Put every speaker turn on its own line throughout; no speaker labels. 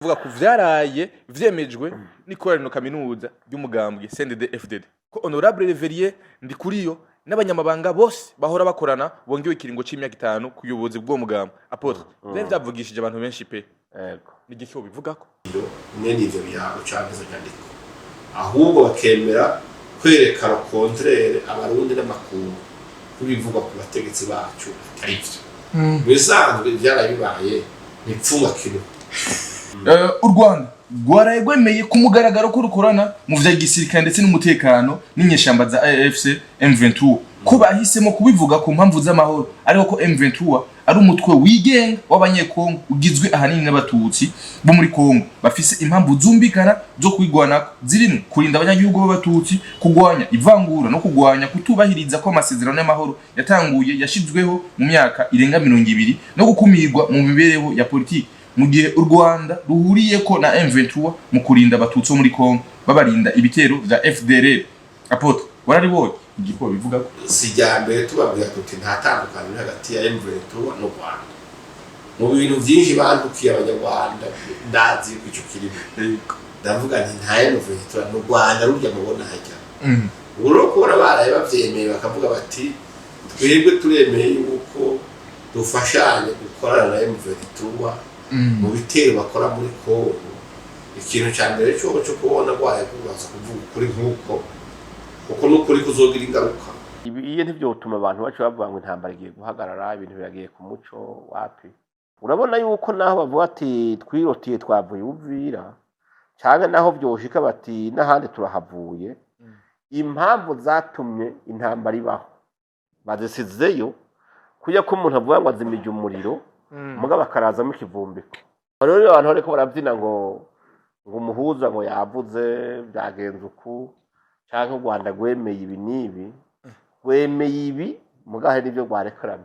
vuga ku vyaraye vyemejwe n'ikorano kaminuza ry'umugambwe CNDD-FDD ko honorable Reverier Ndikuriyo n'abanyamabanga bose bahora bakorana bongewe ikiringo c'imyaka 5 kuyobozi bw'uwo mugambwe apotre vyavugishije abantu benshi pe
yego
n'igiki bivuga ko
mwene ivyo bihago canke nyandiko ahubwo bakemera kwerekana contraire abarundi n'amakungu kubivuga ku bategetsi bacu arivyo bisanzwe byarabibaye nipfunga kino
u Rwanda rwaraye rwemeye ku mugaragaro ko rukorana mu vya gisirikare ndetse n'umutekano n'inyeshamba za AFC M23 ko bahisemo kubivuga ku mpamvu z'amahoro ariko ko M23 ari umutwe wigenga w'abanyekongo ugizwe ahanini n'abatutsi bo muri Kongo bafise impamvu zumbikana zo kwigwana zirimo kurinda abanyagihugu b'abatutsi kugwanya ivangura no kugwanya kutubahiriza ko amasezerano y'amahoro yatanguye yashizweho mu myaka irenga 200 no gukumirwa mu mibereho ya politiki mu gihe u Rwanda ruhuriyeko na M23 mu kurinda abatutsi muri Kongo babarinda ibitero vya FDLR apotre warariboye igiko bivuga ko
sijyambere tubabwira tuti nta tandukanye hagati ya M23 no Rwanda mu bintu byinshi bandukiye abanyarwanda ndazi ico kirimo ndavuga nti nta M23 no Rwanda rujya mubona hajya urokora baraye bavyemeye bakavuga bati twebwe turemeye yuko dufashanye gukorana na M23 mu bitero bakora muri Kongo ikintu cyambere cyo kubona gwaye kubaza kuvuga kuri nkuko uko nukuri kuzogira ingaruka
ibiye ntivyotuma abantu bacu bavuga ngo intambara igiye guhagarara ibintu biragiye ku muco wapi urabona yuko naho bavuga ati twirotiye twavuye ubvira cyane naho byoshika bati n'ahandi turahavuye impamvu zatumye intambara ibaho bazisizeyo kuya ko umuntu avuga ngo azimije umuriro mugaba karazamo ikivumbiko rero abantu bariko baravyina ngo umuhuza ngo yavuze byagenze uku cyangwa u Rwanda gwemeye ibi nibi gwemeye ibi mugahe nivyo gwarekarame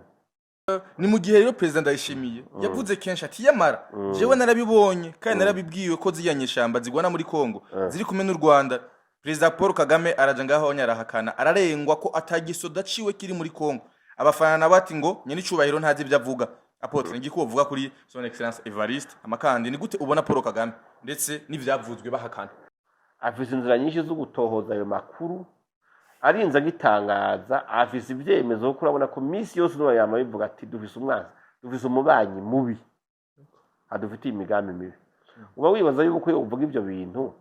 ni mu gihe rero president Ndayishimiye yavuze kenshi ati yamara jewe narabibonye kandi narabibwiwe ko ziyanyeshamba zigwana muri Kongo ziri kumwe n'u Rwanda president Paul Kagame araja ngaho nyarahakana ararengwa ko atagisoda ciwe kiri muri Kongo abafana nabati ngo nyene icubahiro ntazi ibyo avuga apotre ngiko uvuga kuri son excellence Evariste amakandi ni gute ubona Paul Kagame ndetse n'ivyavuzwe bahakana
afise inzira nyinshi zo gutohoza ayo makuru arinza gitangaza afise ibyemezo ko urabona ko misi yose no yama bivuga ati dufise umwanzi dufise umubanyi mubi adufite imigambi mibi uba wibaza yuko uvuga ibyo bintu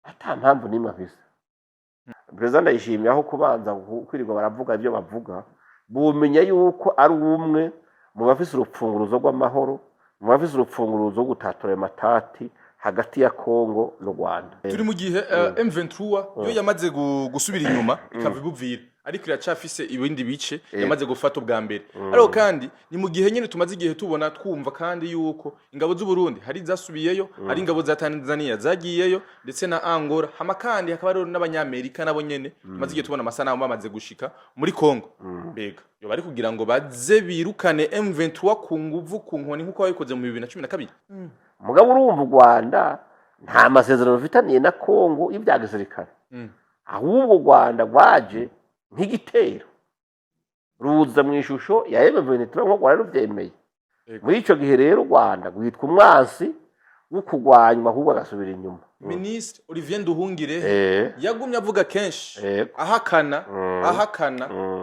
ata mpamvu nimwe afise president Ndayishimiye aho kubanza kwirirwa baravuga ibyo bavuga bumenya yuko ari umwe mu bafise urupfunguruzo rw'amahoro mu bafise urupfunguruzo rwo gutatura matati hagati ya Kongo no Rwanda
turi mu gihe M23 yo yamaze gusubira inyuma ikavibuvira ariko iracafise ibindi bice yamaze gufata ubwa mbere ariko kandi ni mu gihe nyene tumaze igihe tubona twumva kandi yuko ingabo z'u Burundi hari zasubiyeyo ari ingabo za Tanzania zagiyeyo ndetse na Angola hama kandi hakaba rero n'abanyamerika nabo nyene tumaze igihe tubona amasanamu bamaze gushika muri Kongo mbega yo bari kugira ngo baze birukane M23 ku nguvu ku nkoni nkuko babikoze mu 2012
mugabo urumva u Rwanda nta masezerano rufitaniye na Kongo y'ibya gisirikare ahubwo u Rwanda rwaje nk'igitero ruza mu ishusho ya M23 nko gwara ruvyemeye muri ico gihe rero u Rwanda gwitwa umwansi wo kugwanywa ahubwo agasubira inyuma
Ministre Olivier Nduhungire yagumye avuga kenshi ahakana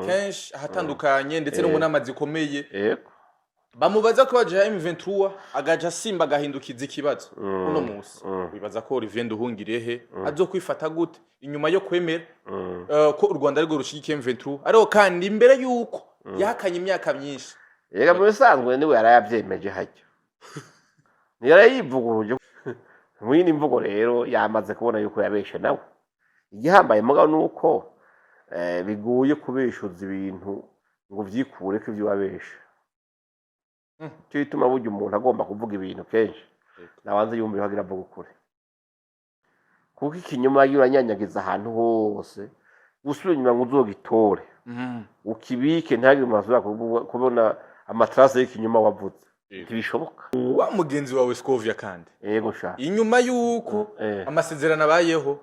kenshi ahatandukanye ndetse no mu nama zikomeye bamubaza ko baje M23 agaja simba gahindukiza ikibazo uno musi bibaza ko Olivier Nduhungire he azokwifata gute inyuma yo kwemera ko u Rwanda rwo rushigikiye M23 ariko kandi imbere yuko yakanye imyaka myinshi
yega mu bisanzwe niwe yarayavyemeje hajya ni yarayivuguruje mwini imvugo rero yamaze kubona yuko yabeshe nawe igihambaye mugabo nuko biguye kubeshuza ibintu ngo vyikure ko ivyo wabeshe cyo ituma burya umuntu agomba kuvuga ibintu kenshi nabanze yumva hagira avuga ukuri kuko ikinyuma yuranyanyagiza ahantu hose gusubira inyuma ngo uzogitore ukibike ntagire umuntu kubona amatrase y'ikinyuma wavuze ntibishoboka
wa mugenzi wawe Scovia kandi
yego sha
inyuma yuko amasezerano abayeho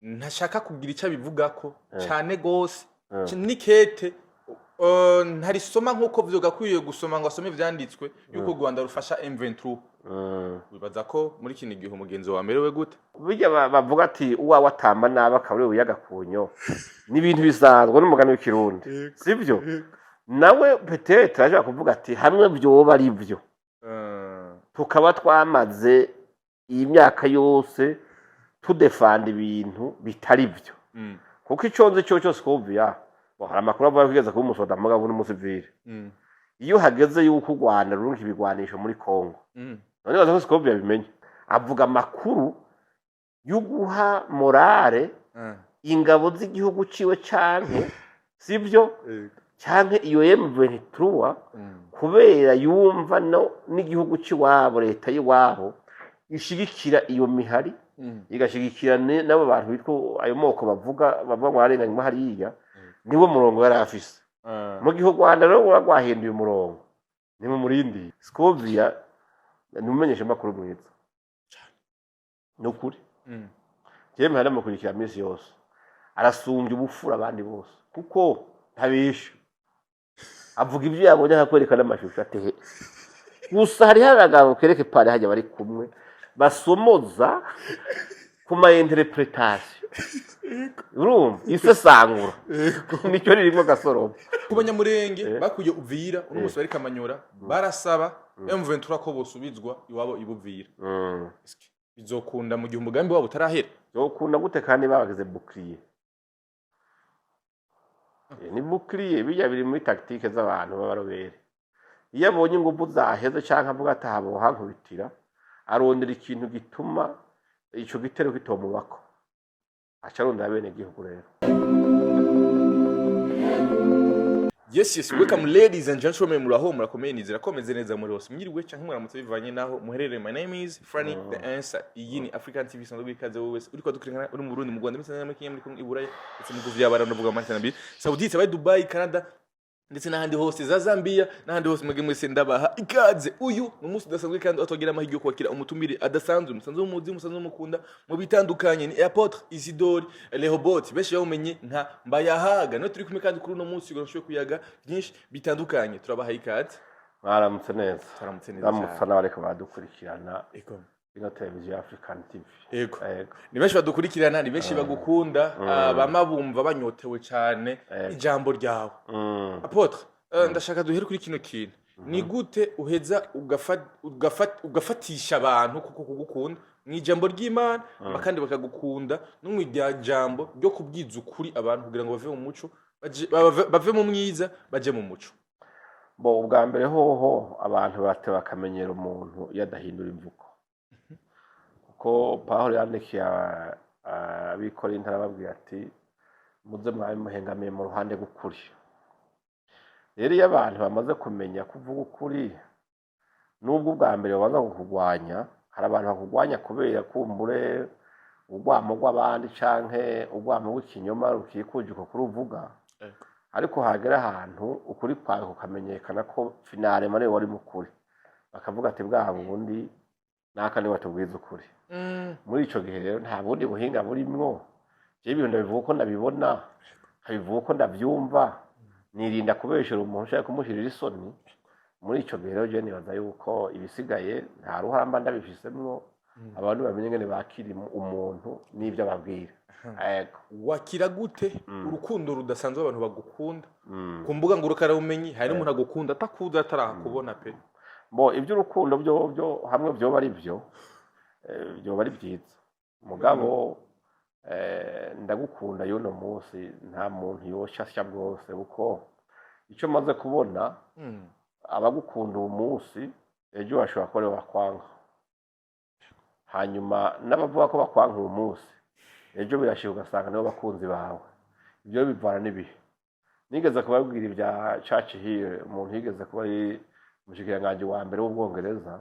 ntashaka kugira icyo bivuga ko cyane gose nikete ntarisoma nk'uko vyogakwiye gusoma ngo asome ivyanditswe yuko u Rwanda rufasha M23 wibaza ko muri kino gihe umugenzi wamerewe gute
bijya bavuga ati uwawe atamba nabi akaba uri uyagakunyo n'ibintu bisanzwe n'umugani w'ikirundi sivyo nawe peut-être aje kuvuga ati hamwe byoba ari byo tukaba twamaze iyi myaka yose tudefanda ibintu bitari byo kuko iconze cyo cyose kubya hari amakuru avuga kugeza kuba umusoda mugabo n'umusivile iyo hageze yuko u Rwanda rurunka ibigwanisho muri Kongo none baza ko Scobie yabimenye avuga amakuru yo guha morale ingabo z'igihugu ciwe canke sivyo canke iyo M23 kubera yumva no n'igihugu ciwabo leta yiwabo ishigikira iyo mihari igashigikira nabo bantu bitwa ayo moko bavuga ngo arenganywa hariya niwo murongo yari afise mu gihugu Rwanda rero rwahinduye umurongo ni mu murindi Scobie numenyesha makuru mwiza nukuri jemwe hana mukurikira misi yose arasumbye ubufura abandi bose kuko ntabisha avuga ibyo yabonye akakwerekana amashusho atehe gusa hari haragabo kereke pare hajya bari kumwe basomoza kuma interpretation urumva isesangura nicyo ririmo gasorobo
kubanyamurenge bakuye Uvira urumusore bari Kamanyora barasaba M23 ko bosubizwa iwabo ibuvira bizokunda mu gihe umugambi wabo utarahera
bizokunda gute kandi babagize bouclier ni bouclier bijya biri muri tactique z'abantu b'abarobere iyo abonye ingufu zaheze canka avuga atahabo hankubitira arondera ikintu gituma ico gitero kitomubako acarondera bene gihugu rero.
Yes, welcome ladies and gentlemen, muraho murakomeye nizera komeze neza muri hose mwiriwe canke muramutse bivanye naho muherereye. My name is Franny the answer. Iyi ni African TV sanzwe bikaze wowe uriko dukurikirana uri mu Burundi mu Rwanda ndetse na Kenya muri Iburayi ndetse mu guvya barano vuga Manchester Saudi Arabia Dubai Canada ndetse n'ahandi hose za Zambia n'ahandi hose mwege mwese ndabaha ikaze. Uyu n'umunsi udasanzwe kandi atogira amahirwe yo kwakira umutumire adasanzwe musanzwe umuzi musanzwe umukunda mu bitandukanye ni Airport Isidore Rehoboth benshi bawumenye nka Mbayahaga no turi kumwe kandi kuri uno munsi goroshoye kuyaga byinshi bitandukanye turabaha ikaze.
Mwaramutse neza.
Taramutse neza.
Ramutse n'abareka badukurikirana.
Ego.
Ino televiziyo African TV.
Ego. Ni benshi badukurikirana ni benshi bagukunda bama bumva banyotewe cyane ijambo ryawe. Apotre ndashaka duhere kuri kino kintu. Ni gute uheza ugafatisha abantu kuko kugukunda mu ijambo ry'Imana bakandi bakagukunda no mu ijambo ryo kubwiza ukuri abantu kugira ngo bave mu muco bave mu mwiza baje mu muco.
Bo ubwa mbere hoho abantu bate bakamenyera umuntu yadahindura imvugo. Kuko Pawulo yandikiye abikora intara babwira ati muze mwabe muhengamiye mu ruhande gukuri. Rero iyo abantu bamaze kumenya kuvuga ukuri nubwo ubwa mbere babanza kukugwanya hari abantu bakugwanya kubera kumbure urwamo rw'abandi canke urwamo rw'ikinyoma rukikuje uko kuri uvuga. Ariko hagera ahantu ukuri kwawe kukamenyekana ko finale mare wari mukuri bakavuga ati bwa bundi nakandi watubwiza ukuri. Muri ico gihe rero nta bundi buhinga burimwo je ibintu ndabivuga ko ndabibona habivuga ko ndavyumva nirinda kubeshera umuntu ushaka kumushirira isoni. Muri ico gihe rero je nibaza yuko ibisigaye nta ruhamba ndabifisemwo abantu bamenye ngene bakiri umuntu n'ivyo ababwira.
Wakira gute urukundo rudasanzwe abantu bagukunda ku mbuga ngurukana umenyi hari n'umuntu agukunda atakuza atarakubona pe.
Bo ibyo urukundo byo hamwe byo bari byo bari byiza mugabo ndagukunda y'uno munsi nta muntu yoshasha bwose kuko icyo maze kubona abagukunda uwo munsi ejo bashobora kore bakwanga hanyuma n'abavuga ko bakwanga uwo munsi ejo birashika ugasanga nibo bakunzi bawe. Ibyo bivana n'ibihe nigeze kubabwira ibya Church Hill umuntu yigeze kuba ari mushikiranganje wa mbere w'Ubwongereza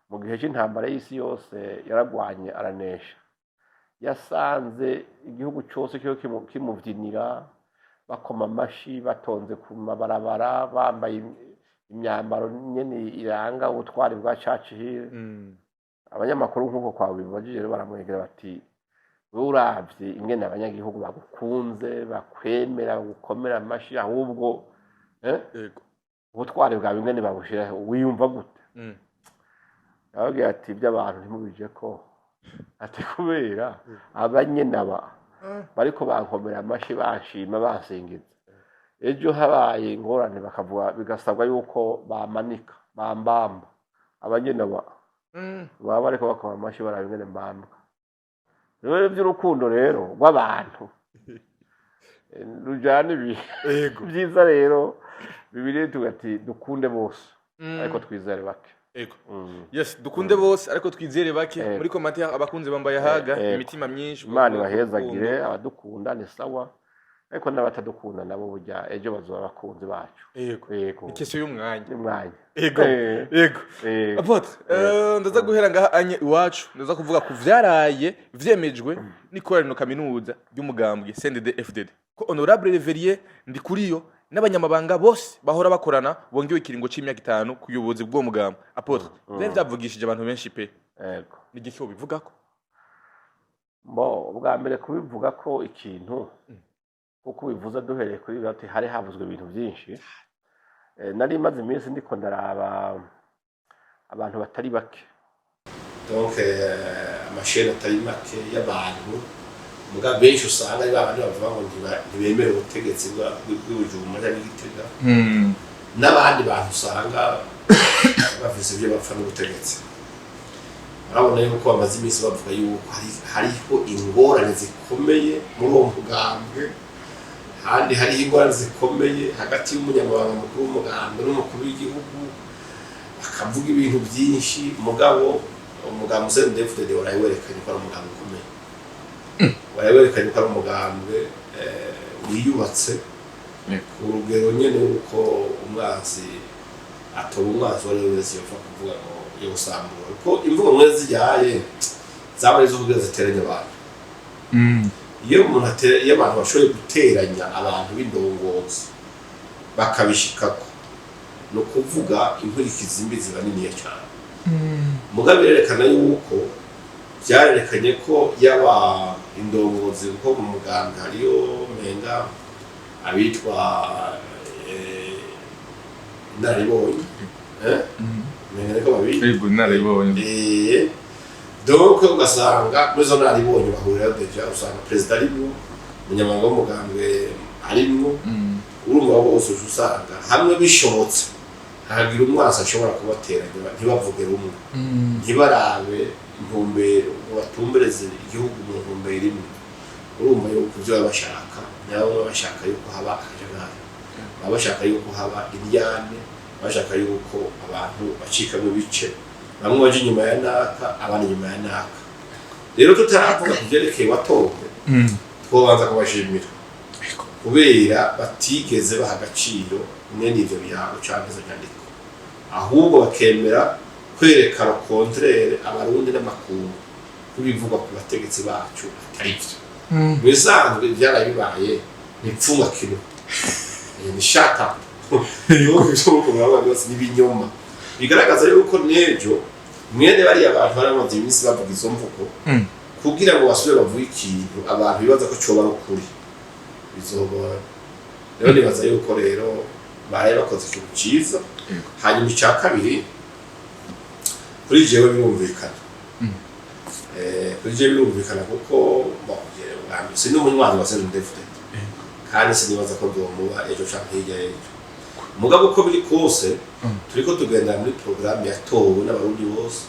mu gihe cy'intambara y'isi yose yaragwanye aranesha yasanze igihugu cyose cyo kimuvyinira bakoma amashi batonze ku mabarabara bambaye imyambaro nyene iranga ubutwari bwa Church Hill. Abanyamakuru nk'uko kwawe bibajije rero baramwegera bati uravye ingene abanyagihugu bagukunze bakwemera gukomera amashi ahubwo
yego
ubutwari bwa bimwe nibabushiraho wiyumva gute
Mm.
ababwira ati iby'abantu ntimubije ko ati kubera abanyenaba bariko bankomera amashi banshima bansingiza ejo habaye ingorane bakavuga bigasabwa yuko bamanika bambamba abanyenaba baba bariko bakoma amashi barabingene mbambwa rero by'urukundo rero rw'abantu rujana ibi byiza rero bibiri tugati dukunde bose ariko twizere bake
Ego. Yes, dukunde bose ariko twizere bake muri commentaire abakunze bambaye haga imitima myinshi
Imana bahezagire abadukunda ni sawa ariko n'abatadukunda nabo burya ejo bazoba abakunzi bacu
yego ikesho y'umwanya
umwanya
yego apotre ndaza guhera ngaha anye iwacu ndaza kuvuga ku vyaraye vyemejwe n'ikorano kaminuza ry'umugambwe CNDD-FDD ko honorable Reverier ndi kuriyo n'abanyamabanga bose bahora bakorana bongewe ikiringo c'imyaka 5 kuyobozi bwo mugambwe apotre byari byavugishije abantu benshi pe
yego
nigicyo bivuga ko
ubwa mbere kubivuga ko ikintu kuko bivuza duhereye kuri bati hari havuzwe ibintu byinshi nari maze iminsi ndiko ndaraba abantu batari bake
donc amasheni atari make y'abantu muga benshi usanga ari babandi bavuga ngo ntibemere ubutegetsi bw'Ubujumbura n'Igitega n'abandi bantu usanga bafise ibyo bapfa n'ubutegetsi urabona yuko bamaze iminsi bavuga yuko hariho ingorane zikomeye muri uwo mugambwe kandi hariho ingorane zikomeye hagati y'umunyamabanga mukuru w'umugambwe n'umukuru w'igihugu bakavuga ibintu byinshi mugabo umugambwe CNDD-FDD warawerekanye ko ari umugambwe ukomeye warawerekanye ko ari umugambwe wiyubatse ku rugero nyene uko umwanzi atoba umwanzi wari wese yopfa kuvuga ngo yosambura ko imvugo mwe zijaye zabaye zo kugira ziteranya abantu iyo abantu bashoboye guteranya abantu b'indongozi bakabishikako no kuvuga inkurikizi mbi ziba niniye cyane mugabe yerekana yuko byarerekanye ko yaba indongozi ko mu muganga hariyo menga abitwa inararibonye menga ko babiri donc ugasanga muri zo naribonye bahurira deja usanga president arimo umunyamabanga w'umugambwe arimo urumva bose usanga hamwe bishobotse hagira umwasa ashobora kubateranya ntibavuge rumwe ntibarabe intumbero batumbereze igihugu mu ntumbero imwe urumva yuko ibyo bashaka nabo bashaka yuko haba akajagari bashaka yuko haba iryane bashaka yuko abantu bacika mu bice bamwe baje inyuma ya naka abandi inyuma ya naka rero tutaravuga kuvyerekeye watowe twobanza kubashimira kubera batigeze baha agaciro mwene ivyo bihago canke izo nyandiko ahubwo bakemera kwerekana contraire abarundi n'amakungu kubivugwa ku bategetsi bacu atari byo bisanzwe byarabibaye nipfunga kino ni shaka yuko bishoboka mwaba byose nibinyoma bigaragaza yuko nejo mwene bari abantu baramaze iminsi bavuga izo mvugo kugira ngo basubire bavuge ikintu abantu bibaza ko coba ari ukuri bizobora rero nibaza yuko rero baraye bakoze ikintu cyiza hanyuma icya kabiri kuri jewe birumvikana kuri jewe birumvikana kuko si n'umunywanyi wa CNDD-FDD kandi sinibaza ko ndomuba ejo canke hirya y'ejo mugabo uko biri kose turiko tugendera muri programme yatowe n'abarundi bose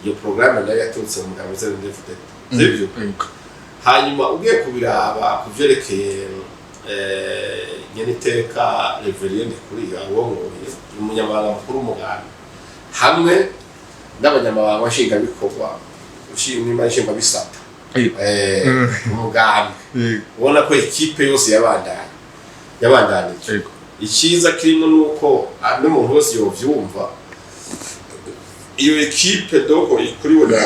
iyo programme nayo yaturutse mu mugabo CNDD-FDD sivyo hanyuma ugiye kubiraba kuvyerekeye nyeniteka Reverier kuri yawongoye umunyamabanga mukuru w'umugambwe hamwe n'abanyamabanga nshingabikorwa nshinga bisata umugambwe ubona ko ikipe yose yabandanije icyiza kirimo nuko n'umuntu wese yovyumva iyo ekipe doko ikuriwe na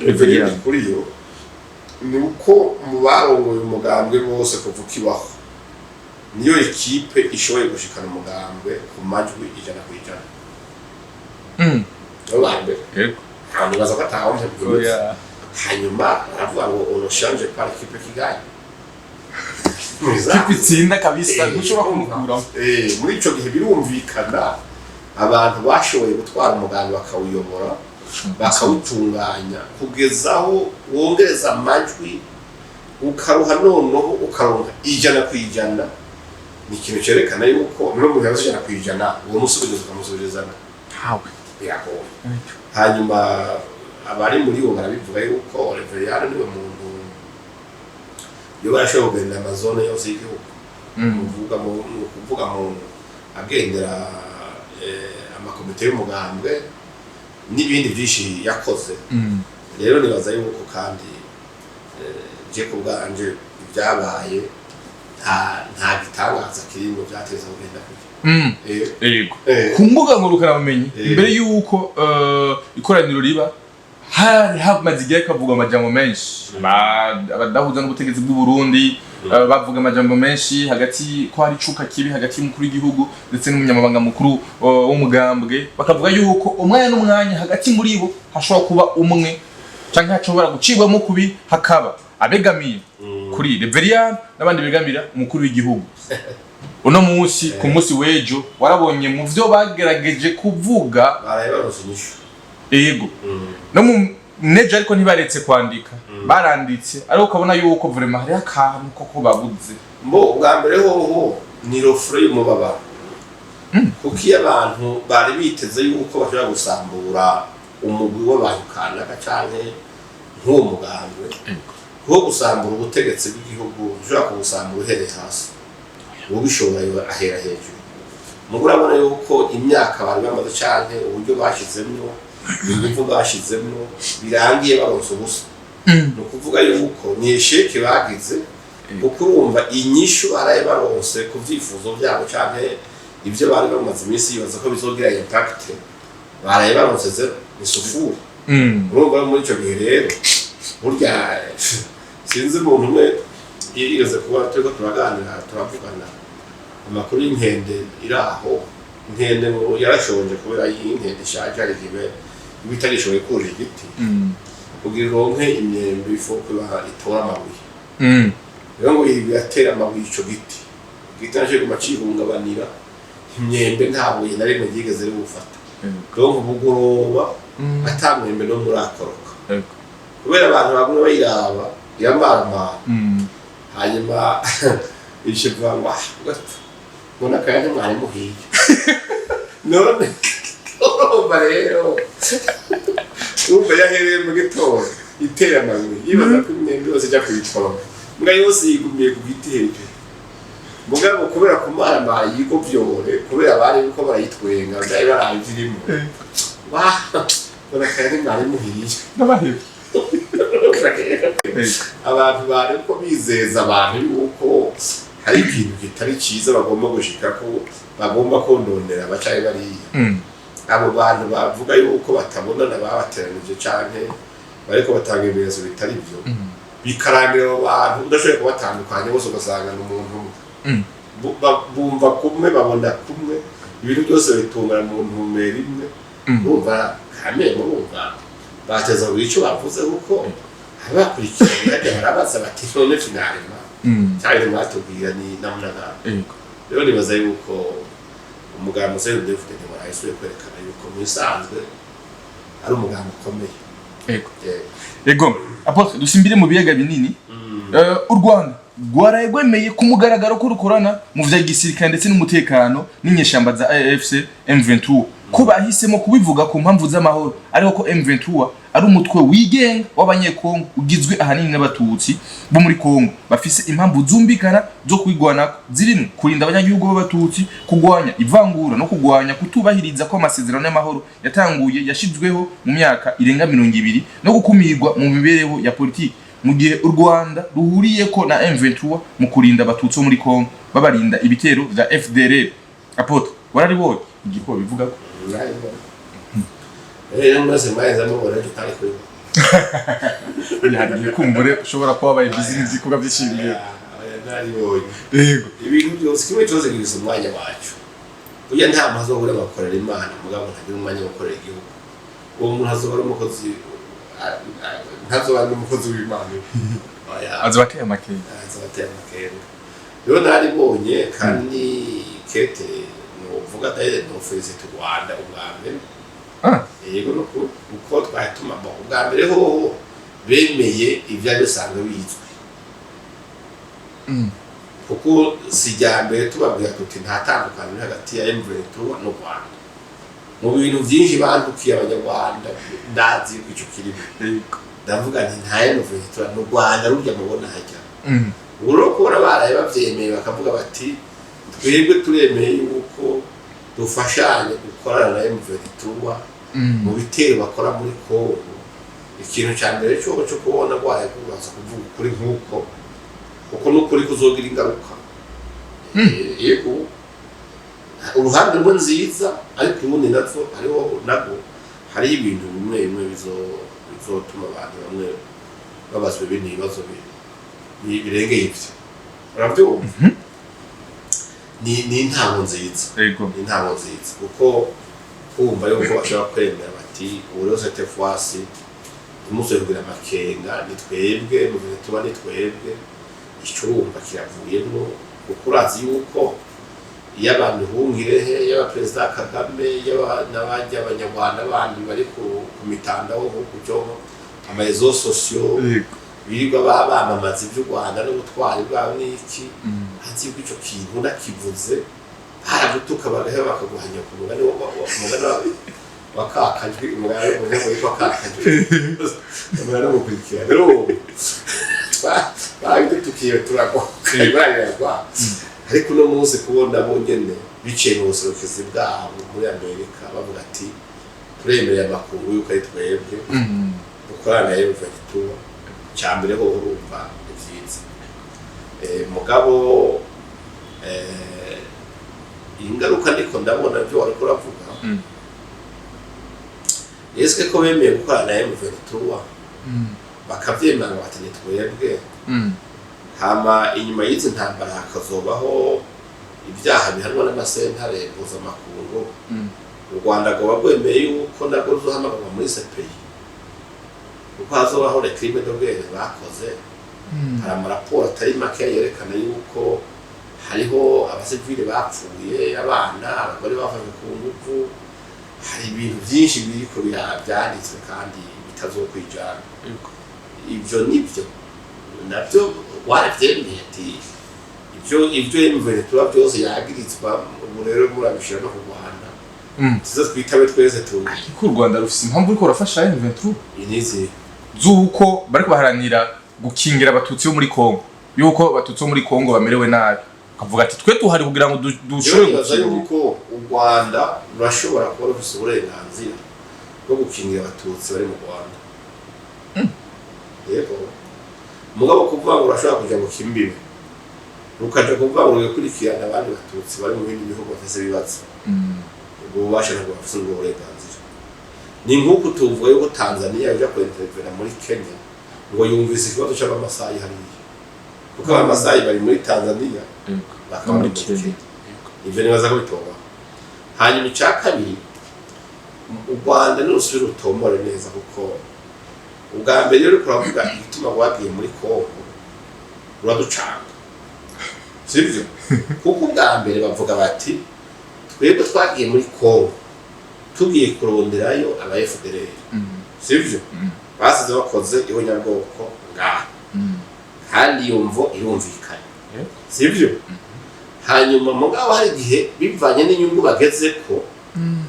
Reverier kuri yo nuko mu barongoye umugambwe bose kuvuka ibaho niyo ekipe ishoboye gushikana umugambwe ku majwi 100%. Obambe. Kandi baza kataho hanyuma aravuga ngo on change par equipe qui gagne.
kipitsinda kabisa ntushobora kumukuraho.
Muri ico gihe birumvikana abantu bashoboye gutwara umugambi bakawuyobora bakawutunganya kugeza aho wongereza amajwi ukaruha noneho ukaronka 100%. Ni ikintu cerekana yuko no mu yazo 100% uwo musubizo ukamusubizana
hawe
biragoye. Hanyuma abari muri bo barabivuga yuko Reveriyano niwe muntu yo barashobora kugenda amazone yose y'igihugu kuvuga mu agendera amakomite y'umugambwe n'ibindi byinshi yakoze. Rero nibaza yuko kandi je kubwanje byabaye nta gitangaza kirimo byateza kugenda kujya.
Yego ku mbuga ngurukana bumenyi imbere yuko ikoraniro riba hari hamaze igihe kavuga amajambo menshi abadahuza n'ubutegetsi bw'u Burundi bavuga amajambo menshi hagati ko hari icuka kibi hagati y'umukuru w'igihugu ndetse n'umunyamabanga mukuru w'umugambwe bakavuga yuko umwanya n'umwanya hagati muri bo hashobora kuba umwe canke hashobora gucibwamo kubi hakaba abegamiye kuri Reveriyano n'abandi begamira umukuru w'igihugu. Uno munsi ku munsi wejo warabonye mu vyo bagerageje kuvuga
barayibarosonyisha.
Yego no mu neje ariko ntibaretse kwandika baranditse ariko ukabona yuko vraiment hari akantu koko babuze
ubwa mbere hoho ni rofre y'umubabaro kuko iyo abantu bari biteze yuko bashobora gusambura umugwi w'abantu kanaka canke nk'uwo mugambwe kuko gusambura ubutegetsi bw'igihugu ushobora kubusambura uhereye hasi ubishoboye ahera hejuru. Mugo urabona yuko imyaka bari bamaze canke uburyo bashizemwo ibintu bashizemwo birangiye baronse ubusa. No kuvuga yuko ni esheke bagize kuko urumva inyishu baraye baronse ku vyifuzo byabo canke ivyo bari bamaze iminsi yibaza ko bizogira impact baraye baronse zero ni sufuri. Urumva muri ico gihe rero burya sinzi umuntu umwe yigeze kuba turiko turaganira turavugana amakuru y'inkende iraho inkende ngo yarashonje kubera y'inkende ishaje ari gibe bitarishoboye kurira igiti kugira ronke imyembe ifuko itora amabuye. Rero ngo yatera amabuye ico giti gitaje ku macihungabanira imyembe nta buye na rimwe yigeze rufata. Rero ubugoroba atamwembe no murakoroka kubera abantu bamwe bayiraba yambarama hanyuma ishiva mbona kandi mwari muhiye none rero umva yahereye mu gitondo itera amabuye yibaza ko imyembe yose ijya kuyikoroka mbwa yose yigumiye ku giti hejuru mugabo kubera kumarama yigo vyore kubera bari uko barayitwenga byari baravye mbona kandi mwari muhiye
n'abahebe
abantu bari ko bizeza abantu yuko hari ikintu kitari cyiza bagomba gushika ko bagomba kondonera abacaye bari abo bantu bavuga yuko batabonana babateranije canke bariko batanga ibibazo bitari byo bikarangira abantu udashoboye kubatandukanya bose ugasanga n'umuntu bumva kumwe babona kumwe ibintu byose bitungana mu ntumbero imwe bumva kamwe murumva bateza wico bavuze uko abakurikiranye barabaza bati none finalema cyane mwatubwira ni namunaga. Rero nibaza yuko umugambi se David Mwarayisuye kwerekana yuko musanzwe ari umugambi ukomeye.
Yego apotre dusimbire mu biyaga binini u Rwanda rwarayegwemeye ku mugaragaro ko rukorana mu vya gisirikare ndetse n'umutekano n'inyeshamba za AFC M23 ko bahisemo kubivuga ku mpamvu z'amahoro ariko ko M23 ari umutwe wigenga w'abanyekongo ugizwe ahanini n'abatutsi bo muri Kongo bafise impamvu zumbikana zo kwigwana zirimo kurinda abanyagihugu b'abatutsi kugwanya ivangura no kugwanya kutubahiriza ko amasezerano y'amahoro yatanguye yashizweho mu myaka irenga 20 no gukumirwa mu mibereho ya politiki mu gihe u Rwanda ruhuriye ko na M23 mu kurinda abatutsi muri Kongo babarinda ibitero vya FDLR. Apotre wararibonye igiko bivuga ko
maze maze amubona gitari kuri
bihari kumbure ushobora kuba baye business kuga byishimiye
yego ibintu byose kimwe cyose gisa umwanya wacu uya nta mazo gure bakorera Imana mugabo ntagira umwanya wo gukorera igihugu uwo muntu azobara umukozi ntazobara umukozi w'Imana
azabateye amakenge
rero naribonye kandi kete novuga daire no felicite Rwanda ubwa mbere yego no uko twatuma ubwa mbere ho bemeye ivyari bisanzwe bizwi kuko sijyambere tubabwira tuti nta tandukaniro hagati ya M23 no Rwanda mu bintu byinshi bandukiye abanyarwanda ndazi icyo kirimo ndavuga nti nta M23 no Rwanda rujya mubona hajya urokora baraye bavyemeye bakavuga bati twebwe turemeye yuko dufashanye gukorana na M23 mu bitero bakora muri Kongo ikintu cya mbere cyo kubona gwaye kubaza kuvuga kuri nkuko uko nukuri kuzogira ingaruka yego uruhande rwo nziza ariko ubundi natwo hariho nago hari ibintu bimwe bimwe bizotuma abantu bamwe babazwe ibindi bibazo birengeye ibyo urabyumva ni intango nziza ni intango nziza kuko kumva yuko bashobora kwemera bati urose tefwasi umusore kugira amakenga ni twebwe mu gihe tuba ni twebwe icurumba kiravuyemo kuko urazi yuko iyo abantu hungirehe y'abaperezida Kagame n'abajya abanyarwanda bandi bari ku mitandaho nk'uko cyo amarezo sosiyo birirwa bamamaza iby'u Rwanda no gutwara bwabo n'iki hazi yuko icyo kintu nakivuze haragutuka bagahe bakaguhanya ku mugani wakakajwe umugani witwa kakajwe umugani mukurikira rero tukiye turagoka ariko no munsi kubona bonyene biciye mu buserukizi bwabo muri Amerika bavuga ati turemereye amakuru yuko ari twebwe dukorana na M23 cyambere ho urumva ivyiza mugabo ingaruka ndiko ndabona byo wari kuravuga yeske ko bemeye gukorana na M23 bakavyemera bati ni twebwe hama inyuma y'izi ntambara hakazobaho ibyaha bihanwa n'amasentare mpuzamakungu u Rwanda ngo bagwemeye yuko nabwo ruzohamagarwa muri CPI kuko hazobaho le crime de guerre bakoze hari amaraporo atari make yerekana yuko hariho abasivile bapfuye abana abagore bafashwe ku ngufu hari ibintu byinshi biriko byanditswe kandi bitazokwijana ibyo nibyo nabyo waravyemeye ati ibyo M23 byose yagirizwa ubu rero murabishira no ku Rwanda sizo twitabe twese tu
ariko u Rwanda rufise impamvu uriko urafasha M23
inizi
zuko bariko baharanira gukingira abatutsi bo muri Kongo yuko abatutsi bo muri Kongo bamerewe nabi kavuga ati twe tuhari kugira ngo dushobore
gukingira yuko u Rwanda rurashobora kuba rufise uburenganzira bwo gukingira abatutsi bari mu Rwanda yego mugabo kuvuga ngo urashobora kuja mu kimbibe rukaja kuvuga ngo ukurikirana abandi batutsi bari mu bindi bihugu bafise ibibazo ubwo bashaka bafise uburenganzira ni nk'uko tuvuye yuko Tanzania yaje kwintervera muri Kenya ngo yumvise ikibazo cy'abamasayi hariya kuko abamasayi bari muri Tanzania bakaba muri Kenya ivyo nibaza ko bitoba hanyuma icakabiri u Rwanda n'urusubira rutomore neza kuko ubwa mbere rero kuravuga igituma wagiye muri Kongo uraducanga sibyo kuko ubwa mbere bavuga bati twebwe twagiye muri Kongo tugiye kuronderayo aba FDLR sibyo basize bakoze ihonyabwoko ngaha kandi yumvo irumvikanye sibyo hanyuma mugabo hari igihe bivanye n'inyungu bageze ko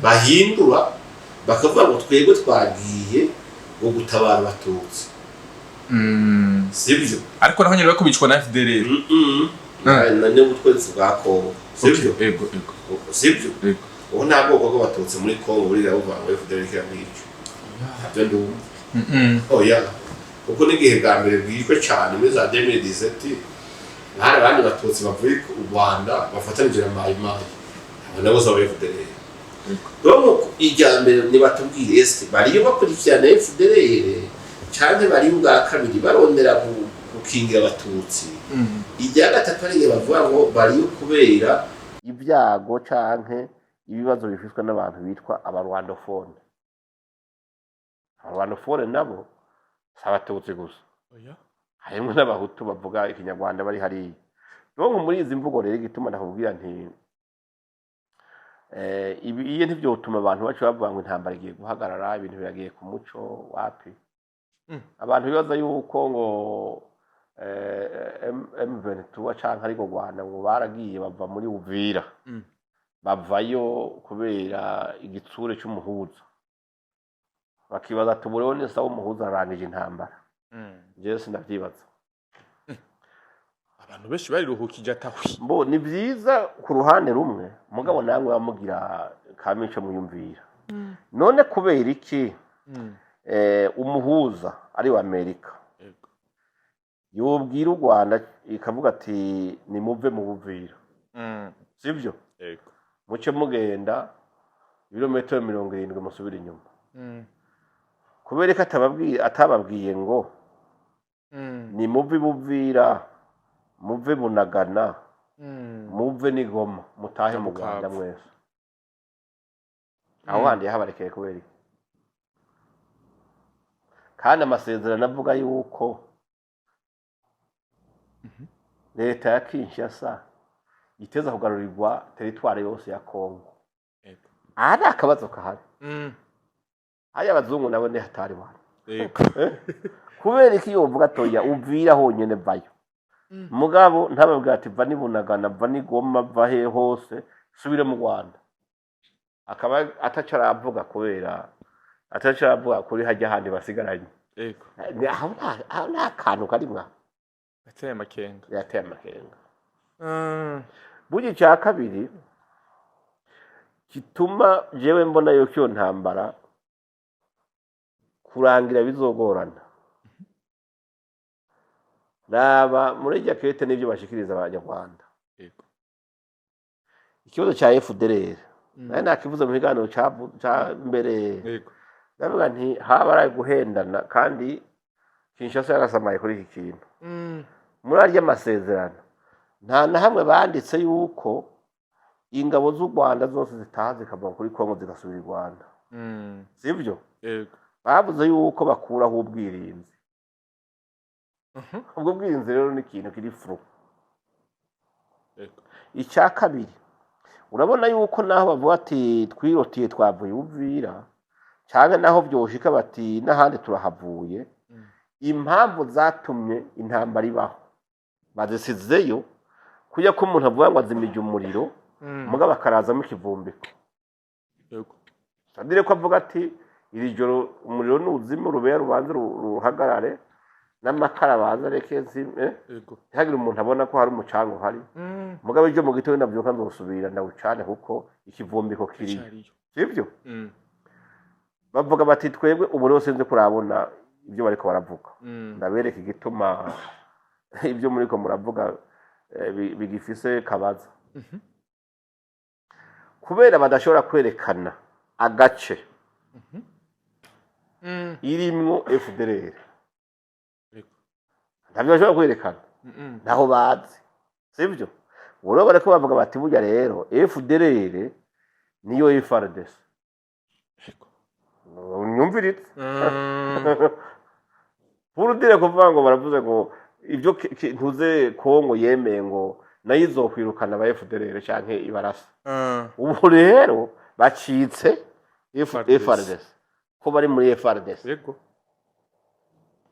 bahindura bakavuga ngo twebwe twagiye ngo gutabara abatutsi sibyo
ariko naho nyine bakubicwa na FDLR
nane ubutwezi bwa Kongo sibyo sibyo ubu nta bwoko bw'abatutsi muri Kongo burira buvuga ngo FDLR kiramwica ntabyo ndumva oya kuko n'igihe bwa mbere bwishwe cyane muri za 2017 hari abandi batutsi bavuye u Rwanda bafatanije na Mayimayi abo nabo zo FDLR donc ijyambere ni batubwire ese bariyo bakurikirana FDLR cyane bari ubwa kabiri barondera gukingira abatutsi ijya gatatu ari bavuga ngo bariyo kubera ibyago canke ibibazo bifishwe n'abantu bitwa abarwandofone abarwandofone nabo sabatutsi gusa harimo n'abahutu bavuga ikinyarwanda bari hariya
rero muri izi mvugo rero igituma ndakubwira nti iye ntivyotuma abantu bacu bavuga ngo intambara igiye guhagarara ibintu biragiye ku muco wapi abantu bibaza yuko ngo M23 canke ariko Rwanda ngo baragiye bava muri Uvira bavayo kubera igitsure cy'umuhuza bakibaza ati ubu rero ni sawa umuhuza arangije intambara jewe sinavyibaza
abantu benshi bariruhukije atahwi
mbo ni vyiza ku ruhande rumwe mugabo namwe bamugira kamico muyumvira none kubera iki umuhuza ari wa Amerika yobwira u Rwanda ikavuga ati nimuve mu Buvira sivyo muce mugenda ibirometero 70 musubira inyuma kubera ko atababwiye ngo nimuve Buvira muve Bunagana muve n'Igoma mutahe mu Rwanda mwese aho handi yahabarekeye kubera iki kandi amasezerano avuga yuko leta ya Kinshasa iteza kugarurirwa teritwari yose ya Kongo ari akabazo kahari aya abazungu nabo ne hatari bana kubera iki yovuga toya Uvira honyene vayo mugabo ntababwira ati va ni Bunagana va ni Goma va he hose subire mu Rwanda akaba atacaravuga kubera atacaravuga kuri hajya handi basigaranye aho nta kantu karimwa
yateye amakenga
burya icya kabiri gituma jewe mbona yuko iyo ntambara kurangira bizogorana raba muri jakete n'ibyo bashikiriza abanyarwanda ikibazo cya FDLR naye nakivuze mu biganiro ca mbere ndavuga nti haba ari guhendana kandi Kinshasa yarasamaye kuri iki kintu muri arya masezerano nta na hamwe banditse yuko ingabo z'u Rwanda zose zitaha zikava kuri Kongo zigasubira i Rwanda sivyo bavuze yuko bakuraho ubwirinzi ubwo bwirinzi rero ni ikintu kiri furu icya kabiri urabona yuko naho bavuga ati twirotiye twavuye Uvira cyane naho byoshika bati n'ahandi turahavuye impamvu zatumye intambara ibaho bazisizeyo kujya ko umuntu avuga ngo azimije umuriro mugabo akarazamo ikivumbiko sadire ko avuga ati iri joro umuriro nuzima rubeya rubanze ruhagarare n'amakara baza reke zime hagira umuntu abona ko hari umucanga uhari mugabo ije mu gitondo ndavyuka nzosubira ndawucane kuko ikivumbiko kiri sivyo bavuga bati twebwe ubu rero sinze kurabona ibyo bariko baravuga ndabereka igituma ibyo muriko muravuga bigifise kabaza kubera badashobora kwerekana agace irimwo FDLR ntabyo bashobora kwerekana naho bazi sivyo urabona bariko bavuga bati burya rero FDLR niyo FARDC nyumviritse burudire kuvuga ngo baravuze ngo ibyo ntuze Kongo yemeye ngo nayo izokwirukana aba FDLR canke ibarasa ubu rero bacitse FARDC ko bari muri FARDC
yego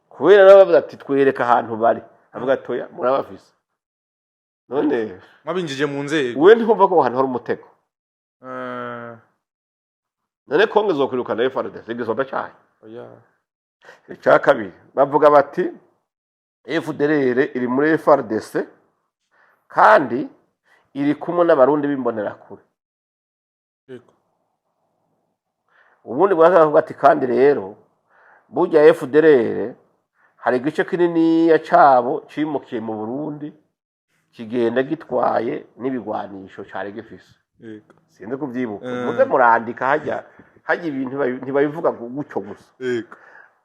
kubera nabo bavuga ati twereka ahantu bari avuga toya murabafise none
mwabinjije mu nzego
we ntumva ko ahantu hari umutego none Kongo izokwirukana FARDC igisoda cyayo
oya
icya kabiri bavuga bati FDLR iri muri FARDC kandi iri kumwe n'abarundi b'imbonerakure
yego
ubundi bwakavuga ati kandi rero burya FDLR hari igice kinini ya cabo cimukiye mu Burundi kigenda gitwaye n'ibigwanisho cyari gifise
yego
sinzi kuvyibuka muze murandika hajya ibintu ntibabivuga gucyo gusa
yego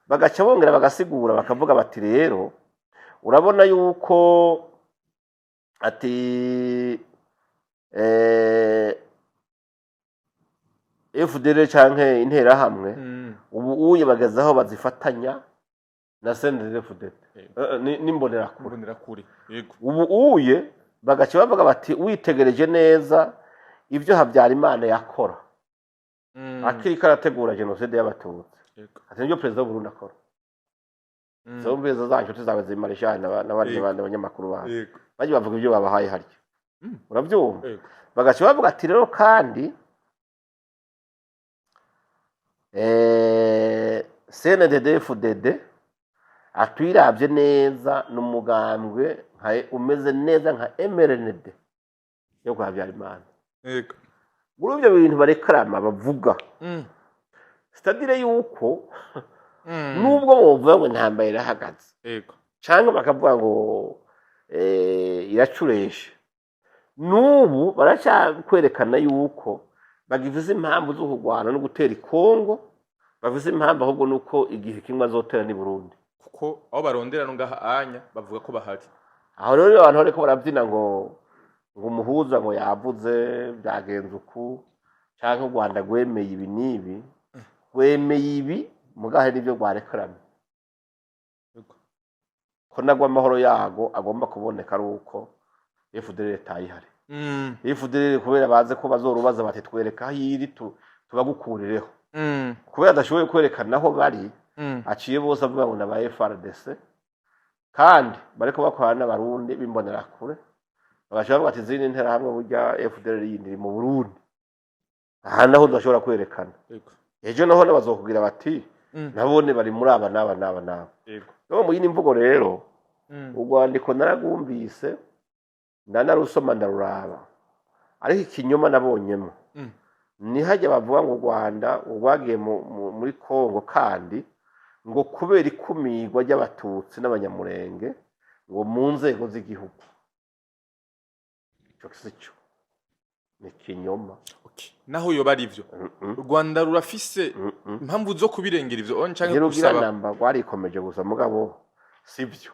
bagaca bongera bagasigura bakavuga bati rero urabona yuko ati FDLR canke intera hamwe ubu uye bagazaho bazifatanya na CNDD-FDD n'imbonerakure
yego
ubu uye bagaca bavuga bati witegereje neza ibyo Habyarimana yakora akiriko arategura jenoside y'abatutsi ati nibyo perezida w'u Burundi akora zo mbizo zanyu tuzabe zimarishana n'abandi banyamakuru baho baje bavuga ibyo babahaye harya urabyumva bagaca bavuga ati rero kandi CNDD-FDD atwirabye neza n'umugambwe umeze neza nka MRND yo kwa Habyarimana muri ibyo bintu barekarama bavuga c'est-à-dire yuko nubwo bovuga ngo ntambara irahagaze cyangwa bakavuga ngo iracureshe n'ubu baracakwerekana yuko bagivize impamvu zo kurwana no gutera Kongo bavuze impamvu ahubwo nuko igihe kimwe azotera ni Burundi
kuko aho barondera no ngaha anya bavuga ko bahari
aho rero abantu bariko barabyina ngo umuhuza ngo yavuze byagenze uku cyangwa u Rwanda gwemeye ibi nibi gwemeye ibi mugahe nibyo gwarekarame ko nagwa amahoro yago agomba kuboneka ari uko FDL tayihari FDL kubera baze ko bazorubaza bati twereka hiri tubagukurireho kubera adashoboye kwerekana aho bari aciye bose avuga ngo naba FRDC kandi bariko bakorana n'abarundi bimbonera kure bagashaka bati zine ntera hamwe burya FDL yindi mu Burundi aha naho ndashobora kwerekana ejo naho bazokubwira bati nabone bari muri aba naba no mu yindi mvugo rero urwandiko naragumvise ndanarusoma ndaruraba ariko ikinyoma nabonyemo ni hajya bavuga ngo u Rwanda urwagiye muri Kongo kandi ngo kubera ikumirwa ry'abatutsi n'abanyamurenge ngo mu nzego z'igihugu cyo cyo ni kinyoma
naho yo bari ivyo u Rwanda rurafise impamvu zo kubirengera ivyo canke
gusaba namba rwarikomeje gusa mugabo sivyo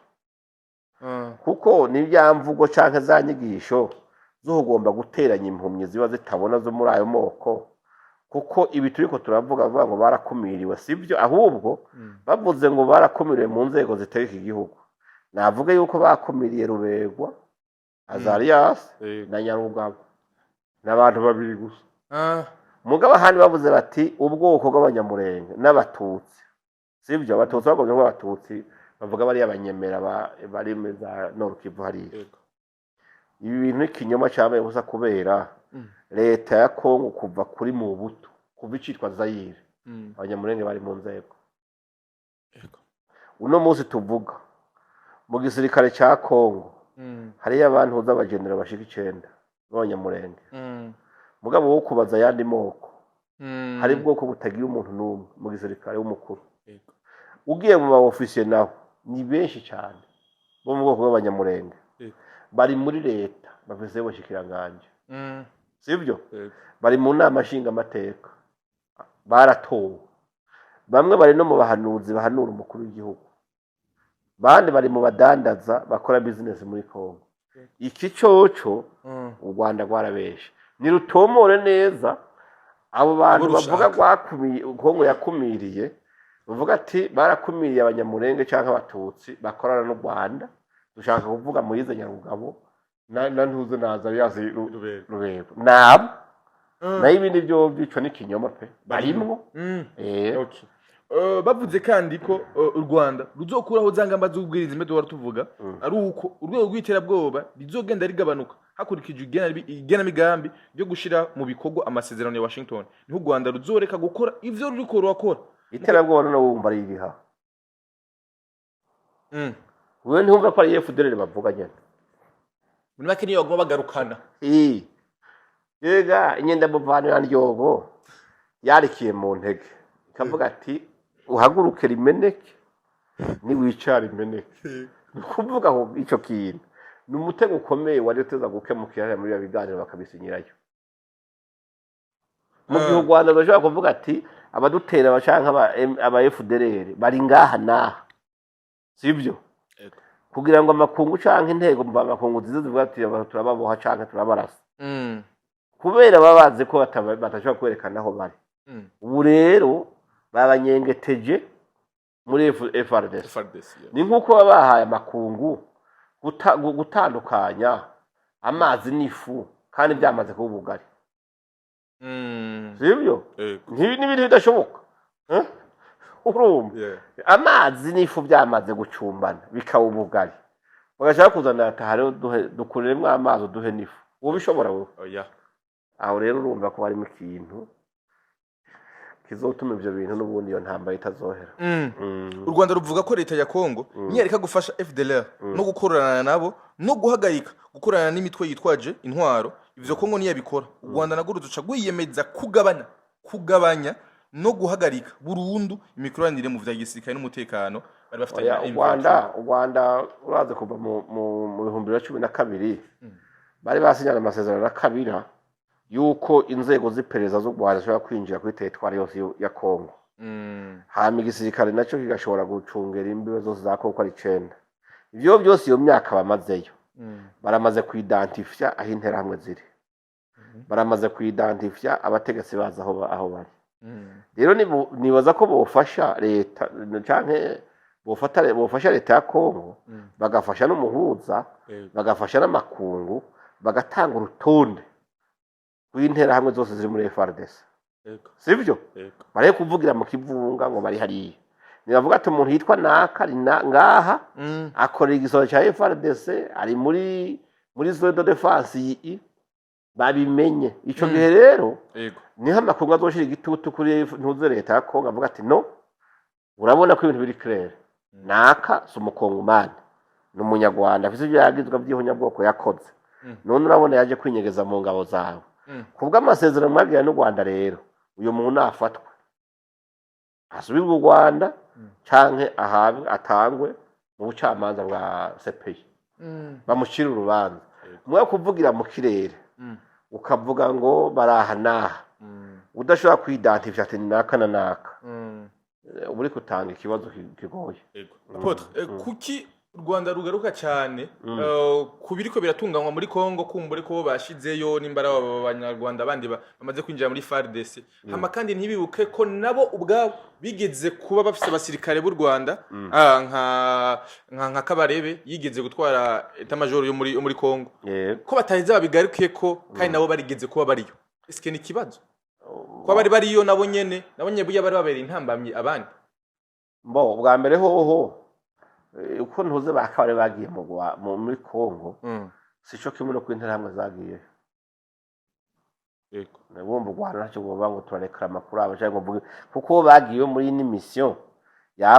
kuko ni byamvugo canke za nyigisho zo ugomba guteranya impumyi ziba zitabona zo muri ayo moko kuko ibi turiko turavuga avuga ngo barakumiriwe sivyo ahubwo bavuze ngo barakumiriwe mu nzego ziteka igihugu navuga yuko bakumiriye Rubegwa Azarias na Nyarugabo n'abantu babiri gusa mugabo ahandi bavuze bati ubwoko bw'abanyamurenge n'abatutsi sivyo abatutsi bagomye ngo abatutsi bavuga bari abanyemera bari meza Nord Kivu hariya ibi bintu ikinyoma cyabaye gusa kubera leta ya Kongo kuva kuri mu buto kuva icitwa Zaire abanyamurenge bari mu nzego uno munsi tuvuga mu gisirikare cya Kongo hari abantu z'abagenera bashika 9 b'abanyamurenge mugabo wo kubaza yandi moko hari bwoko butagira umuntu n'umwe mu gisirikare w'umukuru ugiye mu ba officier naho ni benshi cyane bo mu bwoko bw'abanyamurenge bari muri leta baveze boshikiranganje sivyo bari mu nama nshinga amateka baratowe bamwe bari no mu bahanuzi bahanura umukuru w'igihugu bandi bari mu badandaza bakora business muri Kongo iki coco u Rwanda rwarabeshe ni rutomore neza abo bantu bavuga gwakumiye Kongo yakumiriye bavuga ati barakumiriye abanyamurenge canke abatutsi bakorana n'u Rwanda dushaka kuvuga Moise Nyarugabo na ntuze naza yazi Rubego nabo na ibindi byo bicwa n'ikinyoma pe barimwo
bavuze kandi ko u Rwanda ruzokuraho zangamba z'ubwiriza imwe tuvuga ari uko urwego rw'iterabwoba rizogenda rigabanuka hakurikije igenamigambi ryo gushira mu bikorwa amasezerano ya Washington niho u Rwanda ruzoreka gukora ivyo ruriko rurakora
iterabwoba no wumva ririha wewe ntumva ko ari FDL bavuga nyene
muri make niyo bagomba bagarukana
yega inyenda muvano yandyogo yarikiye mu ntege kavuga ati uhaguruke rimeneke ni wicara imeneke kuvuga ngo ico kintu ni umutego ukomeye wari uteza gukemukira muri biganiro bakabisinyirayo mu gihe u Rwanda bashaka kuvuga ati abadutera bashaka aba FDL bari ngaha naha sivyo kugira ngo amakungu canke intego mva amakungu zivuga ati turababoha canke turabarasa kubera babaze ko batashobora kwerekana aho bari ubu rero babanyengeteje muri FRDC ni nkuko babahaye amakungu gutandukanya amazi n'ifu kandi byamaze kuba ubugari
Mm.
sibyo
Yego.
n'ibintu bidashoboka urumva
Yeah.
amazi n'ifu byamaze gucumbana bikaba ubugari bagashaka kuzana atahari dukuremo amazi uduhe n'ifu uwo bishobora wowe
Oya.
aho rero urumva ko harimo ikintu kizotuma ibyo bintu n'ubundi iyo ntambara itazohera
U Rwanda ruvuga ko leta ya Kongo niyareka gufasha FDLR no gukorana nabo no guhagarika gukorana n'imitwe yitwaje intwaro ivyo Kongo niyabikora u Rwanda naguru duca gwiyemeza kugabanya no guhagarika burundu imikoranire mu vya gisirikare n'umutekano bari bafitanye
u Rwanda uraze kuva mu 2012 bari basinyana amasezerano na Kabila yuko inzego z'iperereza z'u Rwanda zishobora kwinjira kuri teritwari yose ya Kongo hama igisirikare nacyo kigashobora gucungera imbibe zose za Kongo ari 9 ivyo byose iyo myaka bamazeyo baramaze kuidentifya aho interahamwe ziri baramaze kuidentifya abategetsi baza aho bari rero nibaza ko bofasha leta canke bofasha leta ya Kongo bagafasha n'umuhuza bagafasha n'amakungu bagatanga urutonde rw'interahamwe zose ziri muri FARDC sivyo bari kuvugira mu kivunga ngo bari hariya nibavuga ati umuntu yitwa naka ngaha akorera igisoro cya FARDC ari muri zone de défense yi babimenye ico gihe rero niho amakungu azoshira igitutu kuri ntuze leta ya Kongo avuga ati no urabona ko ibintu biri clair naka sumukongomani n'umunyarwanda afite ibyo yagizwe by'ihonyabwoko yakoze none urabona yaje kwinyegeza mu ngabo zawe kubwa amasezerano mwagiye n'u Rwanda rero uyu muntu afatwa asubirwa u Rwanda canke atangwe mu bucamanza bwa CPI bamushira urubanza mwe kuvugira mu kirere ukavuga ngo barahanaha udashobora kwidantifya ati naka na naka uburi kutanga ikibazo kigoye
Apotre kuki u Rwanda rugaruka cyane kubiriko biratunganywa muri Kongo kumbure ko bashizeyo nimbara abanyarwanda bandi bamaze kwinjira muri FARDC hama kandi ntibibuke ko nabo ubwabo bigeze kuba bafite abasirikare b'u Rwanda nka Kabarebe yigeze gutwara etat major yo muri Kongo ko bataheze babigaruke ko kandi nabo barigeze kuba bariyo eske ni kibazo ko bari bariyo nabo nyene nabonye buya bari babera intambamye abandi
mbo bwa mbere hoho uko ntuze bakabare bagiye muri Kongo sico kimwe no kwinterahamwe zagiye
yego
nabumva Rwanda nacyo goba ngo turarekara amakuru aba cyangwa mvuge kuko bagiye muri ni mission ya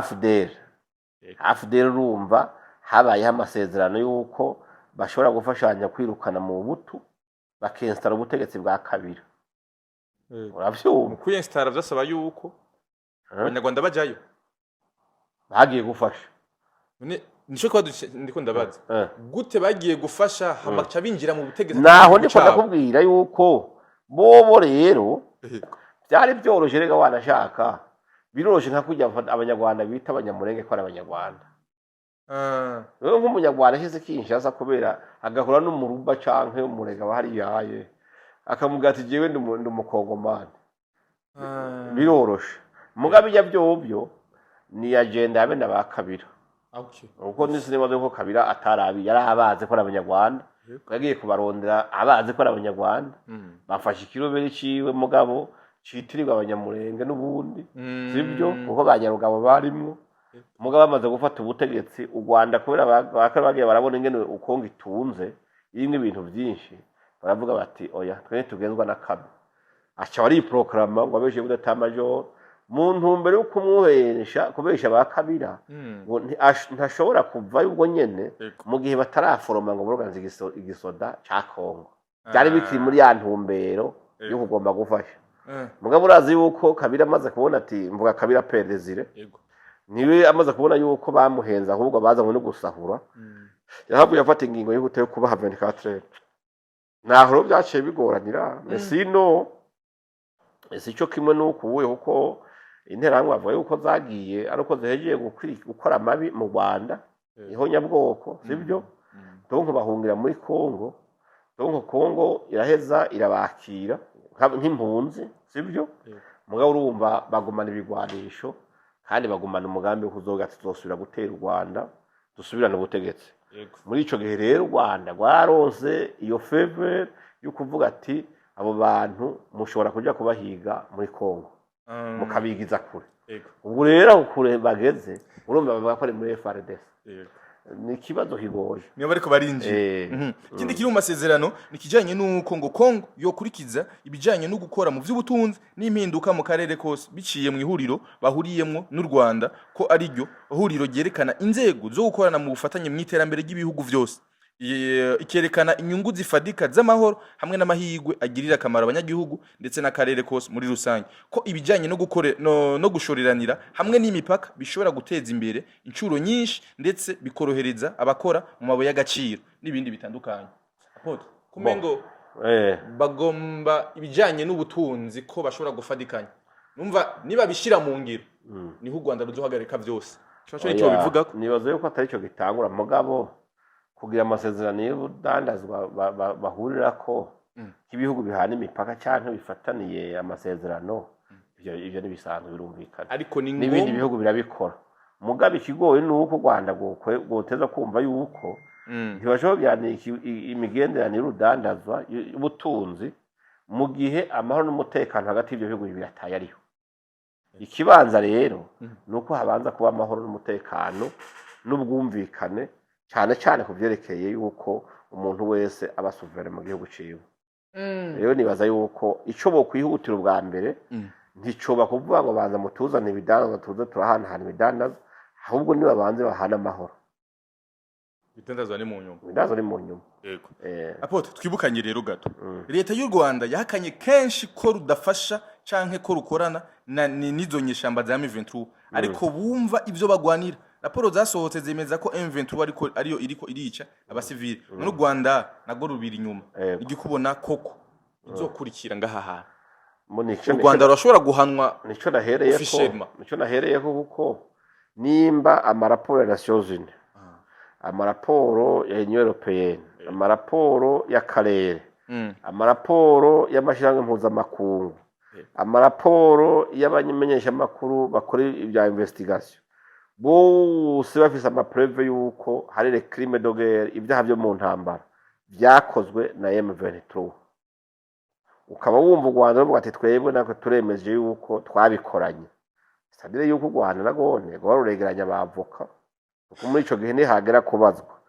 AFDL urumva habaye amasezerano yuko bashobora gufashanya kwirukana mu butu bakinstara ubutegetsi bwa Kabila uravyumva
kwinstara byasaba yuko abanyarwanda bajayo
bagiye gufasha
nico kwa ndiko ndabaza gute bagiye gufasha hamaca binjira mu butegetsi
naho ndiko ndakubwira yuko bobo rero byari byoroje rega wanashaka biroroje nka kujya abanyarwanda bita abanyamurenge ko ari abanyarwanda rero nk'umunyarwanda ashyize Kinshasa kubera agahura n'umuruba canke umurega bahari yaye akamuga ati jewe ndi umukongomani biroroshe mugabe ya byobyo ni agenda yabe nabakabira uko nisinebaze ko Kabila atarabi yari abaze ko abanyarwanda yagiye kubarondera abaze ko abanyarwanda bafashe ikirobere ciwe mugabo citirirwa abanyamurenge n'ubundi sibyo kuko banyarugabo barimo mugabo bamaze gufata ubutegetsi u Rwanda kubera bagiye barabona ingene ukonga itunze yimwe ibintu byinshi baravuga bati oya twe tugenzwa na Kabila acha wari proclama ngo abeshe budata major mu ntumbero yo kumwohesha kubesha ba Kabila ngo ntashobora kuva ubwo nyene mu gihe bataraforoma ngo boroganze igisoda ca Kongo byari bikiri muri ya ntumbero yo kugomba gufasha mugabo urazi yuko Kabila amaze kubona ati mvuga Kabila Perezire niwe amaze kubona yuko bamuhenza ahubwo bazanywe no gusahura yahabuye afata ingingo yo guteye kubaha 24 naho byaciye bigoranira mesino sico kimwe nukuwe kuko interahamwe bavuga yuko zagiye ariko zihegeye gukora amabi mu Rwanda ihonyabwoko sibyo donc bahungira muri Kongo donc Kongo iraheza irabakira nk'impunzi sibyo mugabo urumva bagumana ibigwanisho kandi bagumana umugambi wo kuzoga tuzosubira gutera u Rwanda dusubirana ubutegetsi
Yego.
muri ico gihe rero u Rwanda rwaronse iyo favor yo kuvuga ati abo bantu mushobora kuja kubahiga muri Kongo mukabigiza kure.
Yego.
Ubu rero aho kure bageze urumva bavuga ko ari muri FRDC.
Yego.
Ni ikibazo kigoye.
Niyo bariko barinjira. Ikindi kiri mu masezerano ni kijanye n'uko ngo Kongo yokurikiza ibijanye no gukora mu vy'ubutunzi n'impinduka mu karere kose biciye mu ihuriro bahuriyemwo n'u Rwanda ko ari ryo ihuriro ryerekana inzego zo gukorana mu bufatanye mu iterambere ry'ibihugu vyose. Ikerekana inyungu zifadika z'amahoro hamwe n'amahigwe agirira akamaro abanyagihugu ndetse n'akarere kose muri rusange ko ibijanye no gushoriranira hamwe n'imipaka bishobora guteza imbere incuro nyinshi ndetse bikorohereza abakora mu mabuye y'agaciro n'ibindi bitandukanye. Apotre kumengo bagomba ibijanye n'ubutunzi ko bashobora gufadikanya numva niba bishira mu ngiro niho u Rwanda ruzohagarika vyose cyo cyo bivuga ko
nibaza yuko atari cyo gitangura mugabo kugira amasezerano y'ubudandazwa bahurira ko ibihugu bihana imipaka cyangwa bifataniye amasezerano ivyo nibisanzwe birumvikana
ariko
n'ibindi bihugu birabikora mugabo ikigoye nuko u Rwanda goteza kumva yuko ntibashobora imigenderanire y'urudandazwa y'ubutunzi mu gihe amahoro n'umutekano hagati y'ibyo bihugu birataye ariho. Ikibanza rero nuko habanza kuba amahoro n'umutekano n'ubwumvikane cyane cyane kuvyerekeye yuko umuntu wese aba souverain mu gihugu ciwe. Rero nibaza yuko ico bo kwihutira ubwa mbere ntico bakuvuga ngo banza mutuzane ibidandaza tuze turahana ibidandaza ahubwo ni babanze bahana amahoro.
Bitandazwa ni mu nyuma.
Bidandaza ni mu nyuma.
Yego. Apotre twibukanye rero gato. Leta y'u Rwanda yahakanye kenshi ko rudafasha canke ko rukorana n'izo nyeshamba za M23 ariko bumva ivyo bagwanira. Raporo zasohotse zemeza ko M23 ariko ariyo iriko irica abasivili. Mu Rwanda nago rubira inyuma. Igikubona koko izokurikira ngaha. U Rwanda rurashobora guhanwa
nico nahereyeko kuko nimba amaraporo ya Nations Unies amaraporo ya Union Européenne amaraporo ya karere amaraporo y'amashirahamwe mpuzamakungu amaraporo y'abamenyesha makuru bakora ibya investigation bose bafise amapreve yuko hari le crime de guerre ibyaha byo mu ntambara byakozwe na M23 ukaba wumva u Rwanda ruvuga ati twebwe nako turemeje yuko twabikoranye sadire yuko u Rwanda nagone ngo baruregeranya abavoka uko muri ico gihe nihagera kubazwa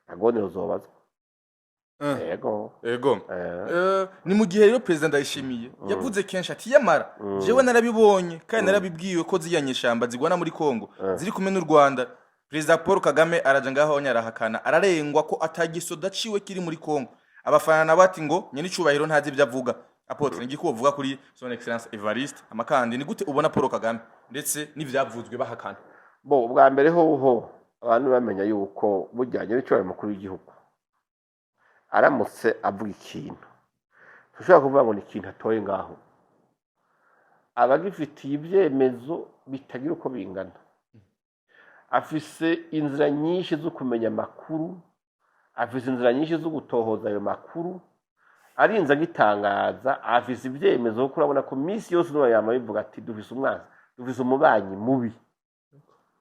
nagone ruzobazwa.
Ego. Ni mu gihe rero president Ndayishimiye yavuze kenshi ati yamara jewe narabibonye kandi narabibwiwe ko ziyanyeshamba zigwana muri Kongo ziri kumwe n'u Rwanda. President Paul Kagame araja ngaho nyarahakana ararengwa ko atagisoda ciwe kiri muri Kongo. Abafana nabati ngo nyene icubahiro ntazi ibyo avuga. Apotre ngiko uvuga kuri son excellence Evariste Amakandi ni gute ubona Paul Kagame ndetse n'ivyavuzwe bahakana.
Bo ubwa mbere ho abantu bamenya yuko bujyanye n'icyo mukuru w'igihugu aramutse avuga ikintu tushobora kuvuga ngo ni ikintu atoye ngaho abagifitiye ibyemezo bitagira uko bingana afise inzira nyinshi zo kumenya amakuru afise inzira nyinshi zo gutohoza ayo makuru arinze agitangaza afise ibyemezo kuko urabona ko minsi yose n'uwo yama bivuga ati dufise umwanzi dufise umubanyi mubi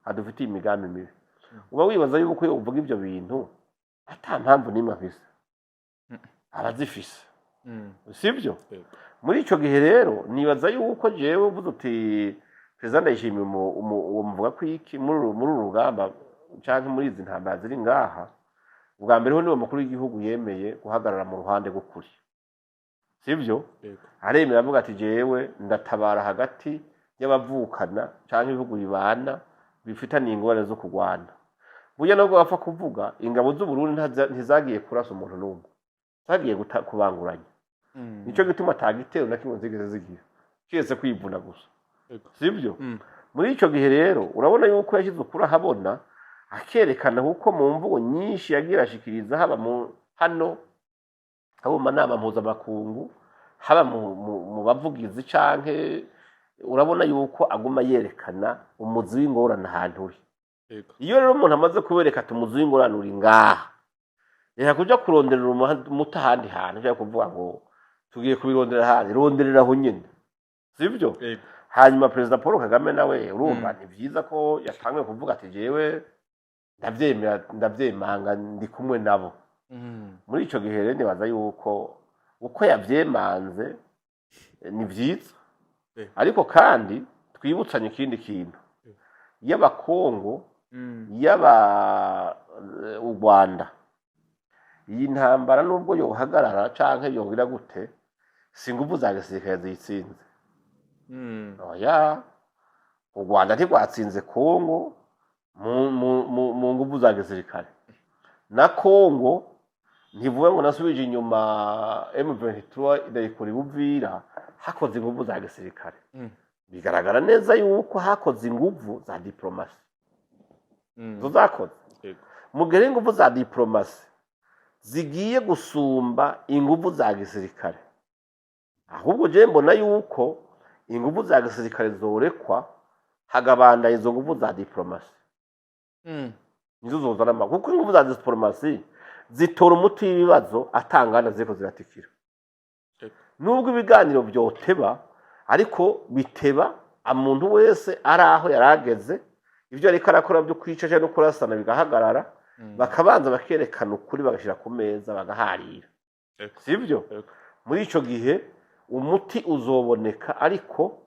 adufitiye imigambi mibi uba wibaza yuko iyo uvuga ibyo bintu ata mpamvu n'imwe afise abazifise sibyo muri ico gihe rero nibaza yuko jewe uvuze uti President Ndayishimiye uwo muvuga ko iki muri urugamba canke muri izi ntambara ziri ngaha ubwa mbere ho niwe mukuru w'igihugu yemeye guhagarara mu ruhande gukuri sibyo aremera avuga ati jewe ndatabara hagati y'abavukana canke ibihugu bibana bifitaniye ingorane zo kurwana burya nabwo bapfa kuvuga ingabo z'u Burundi ntizagiye kurasa umuntu n'umwe zagiye kubanguranya nico gituma atagitero na kimwe zigeze zigira cyese kwivuna gusa sibyo muri ico gihe rero urabona yuko yashize ukura habona akerekana kuko mu mvugo nyinshi yagira ashikiriza haba hano abo manama mpuzamakungu haba mu bavugizi canke urabona yuko aguma yerekana umuzi w'ingorane ahantu uri. Iyo rero umuntu amaze kubereka ati umuzi w'ingorane uri ngaha reka kuja kuronderera umuta ahandi hantu cyangwa kuvuga ngo tugiye kubirondera ahandi ronderera aho nyine sibyo. Hanyuma Perezida Paul Kagame nawe urumva ni byiza ko yatangiye kuvuga ati jewe ndavyemanga ndi kumwe nabo. Muri ico gihe rero nibaza yuko uko yavyemanze ni vyiza, ariko kandi twibutsanye ikindi kintu, y'abakongo y'aba u Rwanda, iyi ntambara nubwo yohagarara canke yongira gute, si nguvu za gisirikare ziyitsinze. Oya, u Rwanda ntirwatsinze Kongo mu nguvu za gisirikare, na Kongo ntivuwe ngo nasubije inyuma M23 idayikora ibuvira hakoze inguvu za gisirikare. Bigaragara neza yuko hakoze inguvu za diplomasi zo zakoze. Mugere inguvu za diplomasi zigiye gusumba inguvu za gisirikare, ahubwo je mbona yuko inguvu za gisirikare zorekwa hagabanda izo nguvu za diplomasi. Nizo zozana kuko inguvu za diplomasi zitora umuti w'ibibazo atangana ziko ziratikira. Nubwo ibiganiro byoteba, ariko biteba umuntu wese araho yarageze, ivyo ariko arakora byo kwicaje no kurasana bigahagarara, bakabanza bakerekana ukuri bagashira ku meza bagaharira. Sivyo? Muri ico gihe umuti uzoboneka, ariko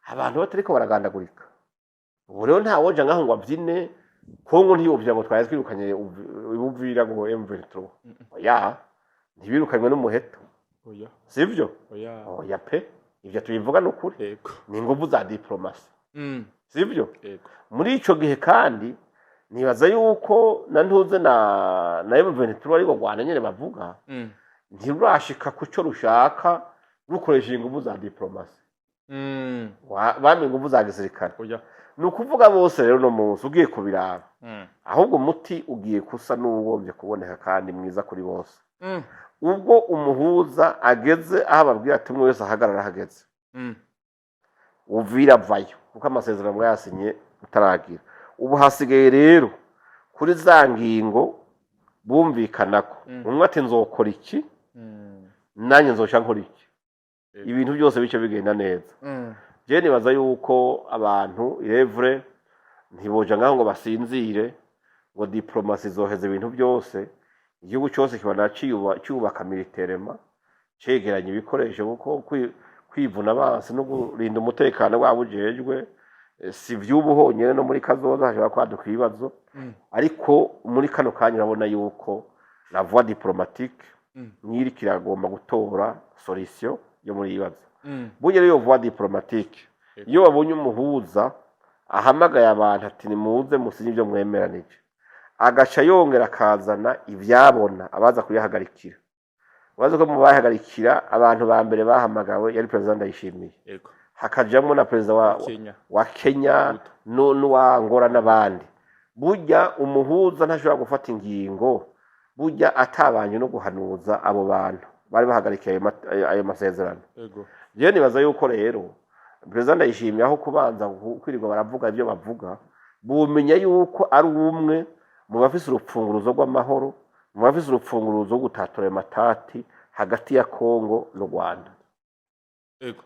abantu batariko baragandagurika. Ubu rero nta woja ngaho ngo avyine Kongo ntiyobya ngo twaye twirukanye ibuvira ngo M23. Oya, ntibirukanywe n'umuheto.
Oya.
Sivyo?
Oya.
Oya pe. Ivyo tubivuga n'ukuri.
Yego.
Ni inguvu za diplomasi. Sivyo?
Yego.
Muri ico gihe kandi nibaza yuko na ntuze na M23 ariko Rwanda nyene bavuga, ntirurashika kuco rushaka rukoresha inguvu za diplomasi. Bamwe inguvu za gisirikare.
Oya.
Nukuvuga bose rero no munsi ugiye kubiraba. Ahubwo muti ugiye kusa n'uwombye kuboneka kandi mwiza kuri bose. Ubwo umuhuza ageze aho ababwira ati mwe wese ahagarara hageze. Uvira vayo kuko amasezerano yasinye utaragira. Ubu hasigaye rero kuri za ngingo bumvikanako. Umwe ati nzokora iki, nanjye nzoca nkora iki. Ibintu byose bice bigenda neza. Je nibaza yuko abantu irevre ntiboja ngaho ngo basinzire ngo diplomasi zoheze ibintu byose. Igihugu cyose kibana cyubaka militerema, cegeranya ibikoresho kuko kwivuna abansi no kurinda umutekano wabo ujejwe, si vy'ubuhonyene no muri kazoza hashobora kwaduka ibibazo. Ariko muri kano kanya urabona yuko la voie diplomatique nyiri kiragomba gutora solution yo muri ibibazo. Burya rero voie diplomatique iyo babonye umuhuza ahamagaye abantu ati nimuze musinye ibyo mwemeranije, agaca yongera akazana ivyabona abaza kuyahagarikira. Baza ko mu bahagarikira abantu ba mbere bahamagawe yari president Ndayishimiye.
Yego.
Hakajamwo na president wa Kenya n'uwa Angola n'abandi. Burya umuhuza ntashobora gufata ingingo burya atabanye no guhanuza abo bantu bari bahagarikiye ayo masezerano.
Yego.
Je nibaza yuko rero president Ndayishimiye aho kubanza kwirirwa baravuga ibyo bavuga, bumenya yuko ari umwe mu bafise urupfunguruzo rw'amahoro, mu bafise urupfunguruzo gutatura matati hagati ya Kongo n'u Rwanda.
Yego.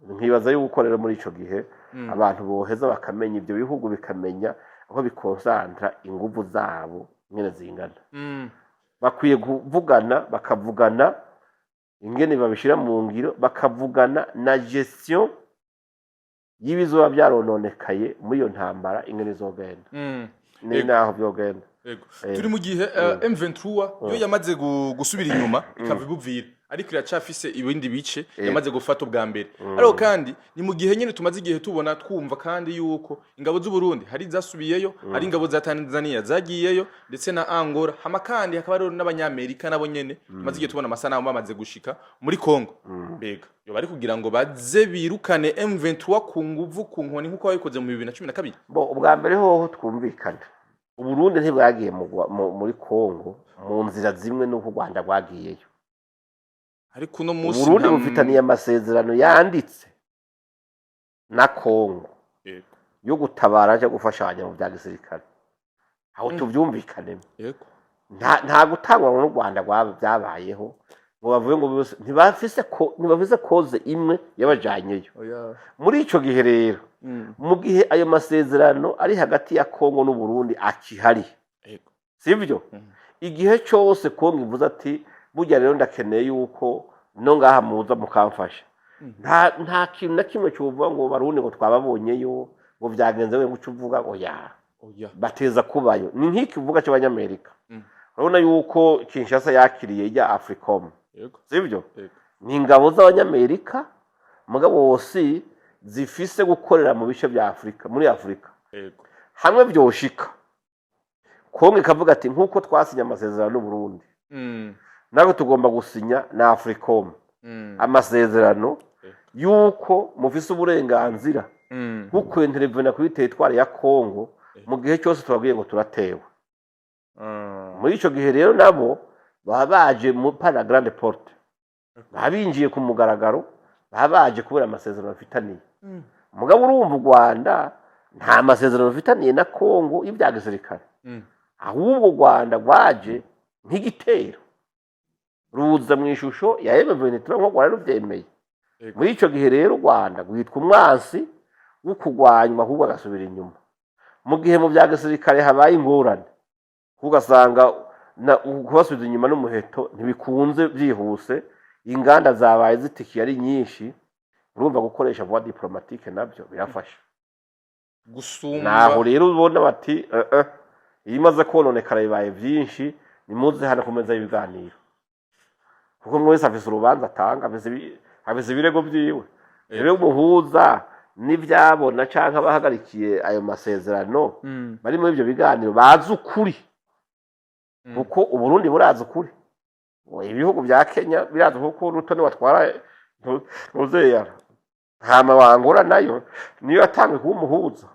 Nkibaza yuko rero muri ico gihe abantu boheza bakamenya ibyo bihugu, bikamenya aho bikonsantra inguvu zabo nyene zingana. Bakwiye kuvugana, bakavugana ingene babishira mu ngiro, bakavugana na gestion y'ibizoba byarononekaye muri iyo ntambara ingene izogenda. Ni naho byogenda.
Yego. Turi mu gihe M23 yo yamaze gusubira inyuma ikava ibuvira, ariko iracafise ibindi bice yamaze gufata ubwa mbere. Ariko kandi ni mu gihe nyene tumaze igihe tubona twumva kandi yuko ingabo z'u Burundi hari zasubiyeyo, hari ingabo za Tanzania zagiyeyo ndetse na Angola, hama kandi hakaba rero n'abanyamerika nabo nyene tumaze igihe tubona amasanamu bamaze gushika muri Kongo. Mbega yo bari kugira ngo baze birukane M23 ku nguvu ku nkoni nkuko babikoze mu 2012.
Bo ubwa mbere hoho twumvikana Uburundi ntibwagiye muri Kongo mu nzira zimwe n'uko Rwanda rwagiyeyo.
Ariko no musi
Uburundi bufitaniye amasezerano yanditse na Kongo yo gutabara cyo gufashanya mu bya gisirikare. Aho tuvyumvikane.
Yego.
Nta gutangwa n'u Rwanda byabayeho ngo bavuye ngo ntibafise koze imwe yabajanyeyo. Muri ico gihe rero mu gihe ayo masezerano ari hagati ya Kongo n'u Burundi akihari
Yego.
sivyo igihe cyose Kongo ivuze ati burya rero ndakeneye yuko no ngaha muza mukamfasha nta kintu na kimwe cyuvuga ngo Barundi ngo twababonyeyo ngo byagenze we ngucu uvuga ngo
Oya.
bateza kubayo ni nk'iki uvuga cy'abanyamerika urabona yuko Kinshasa yakiriye ya Africom
Yego.
sivyo
Yego.
ni ingabo z'abanyamerika mugabo wose zifise gukorera mu bice bya Afrika muri Afrika
Yego.
hamwe byoshika Kongo ikavuga ati nkuko twasinya amasezerano n'u Burundi nako tugomba gusinya na Africom amasezerano yuko mufise uburenganzira kuko intervene kuri territoire ya Kongo mu gihe cyose tubabwiye ngo turatewe muri ico gihe rero nabo babaje mu para grande porte babinjiye ku mugaragaro babaje kubera amasezerano bafitaniye mugabo urumva u Rwanda nta masezerano bafitaniye na Kongo y'ibya gisirikare ahubwo u Rwanda rwaje nk'igitero ruza mu ishusho ya M23 nko Rwanda rubyemeye muri ico gihe rero u Rwanda guhitwa umwansi wo kugwanywa ahubwo agasubira inyuma mu gihe mu bya gisirikare habaye ingorane ugasanga kubasubiza inyuma n'umuheto ntibikunze byihuse inganda zabaye zitikiye ari nyinshi urumva gukoresha voie diplomatique nabyo birafasha
gusumba
naho rero ubona bati iyo imaze kononekara bibaye byinshi nimuze hano kumeza ibiganiro kuko mwese afise urubanza atanga afise ibirego byiwe rero umuhuza n'ibyabona canke abahagarikiye ayo masezerano bari muri ibyo biganiro bazi ukuri kuko uburundi burazi ukuri ibihugu bya Kenya birazi kuko Ruto ni watwara ntuzeya hama wangura nayo niyo yatanzwe kuba umuhuza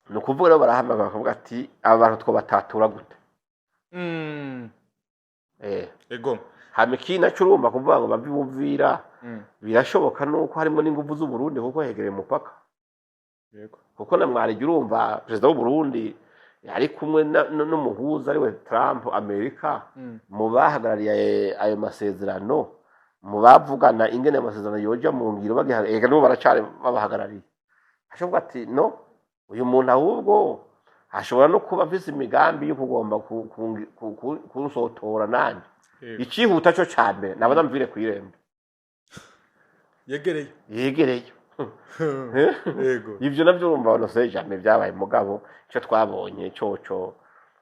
ni ukuvuga rero barahamagara bakavuga ati aba bantu two batatura gute
Ego.
hama ikindi cy'urumva kuvuga ngo babibumvira birashoboka nuko harimo n'ingufu z'u Burundi kuko hegereye umupaka
Yego.
kuko na mwarije urumva perezida w'u Burundi yari kumwe n'umuhuza ariwe Trump Amerika mu bahagarariye ayo masezerano mu bavugana ingene amasezerano yoja mu ngiro bagihaga no baracari babahagarariye ashoboka ati no uyu muntu ahubwo ashobora no kuba afise imigambi yo kugomba kurusotora nanje icihuta cyo cyambere nabaza mvire kwirembe
Yegereye.
Yego ivyo navyo urumva no se jamais byabaye mugabo cyo twabonye cyoco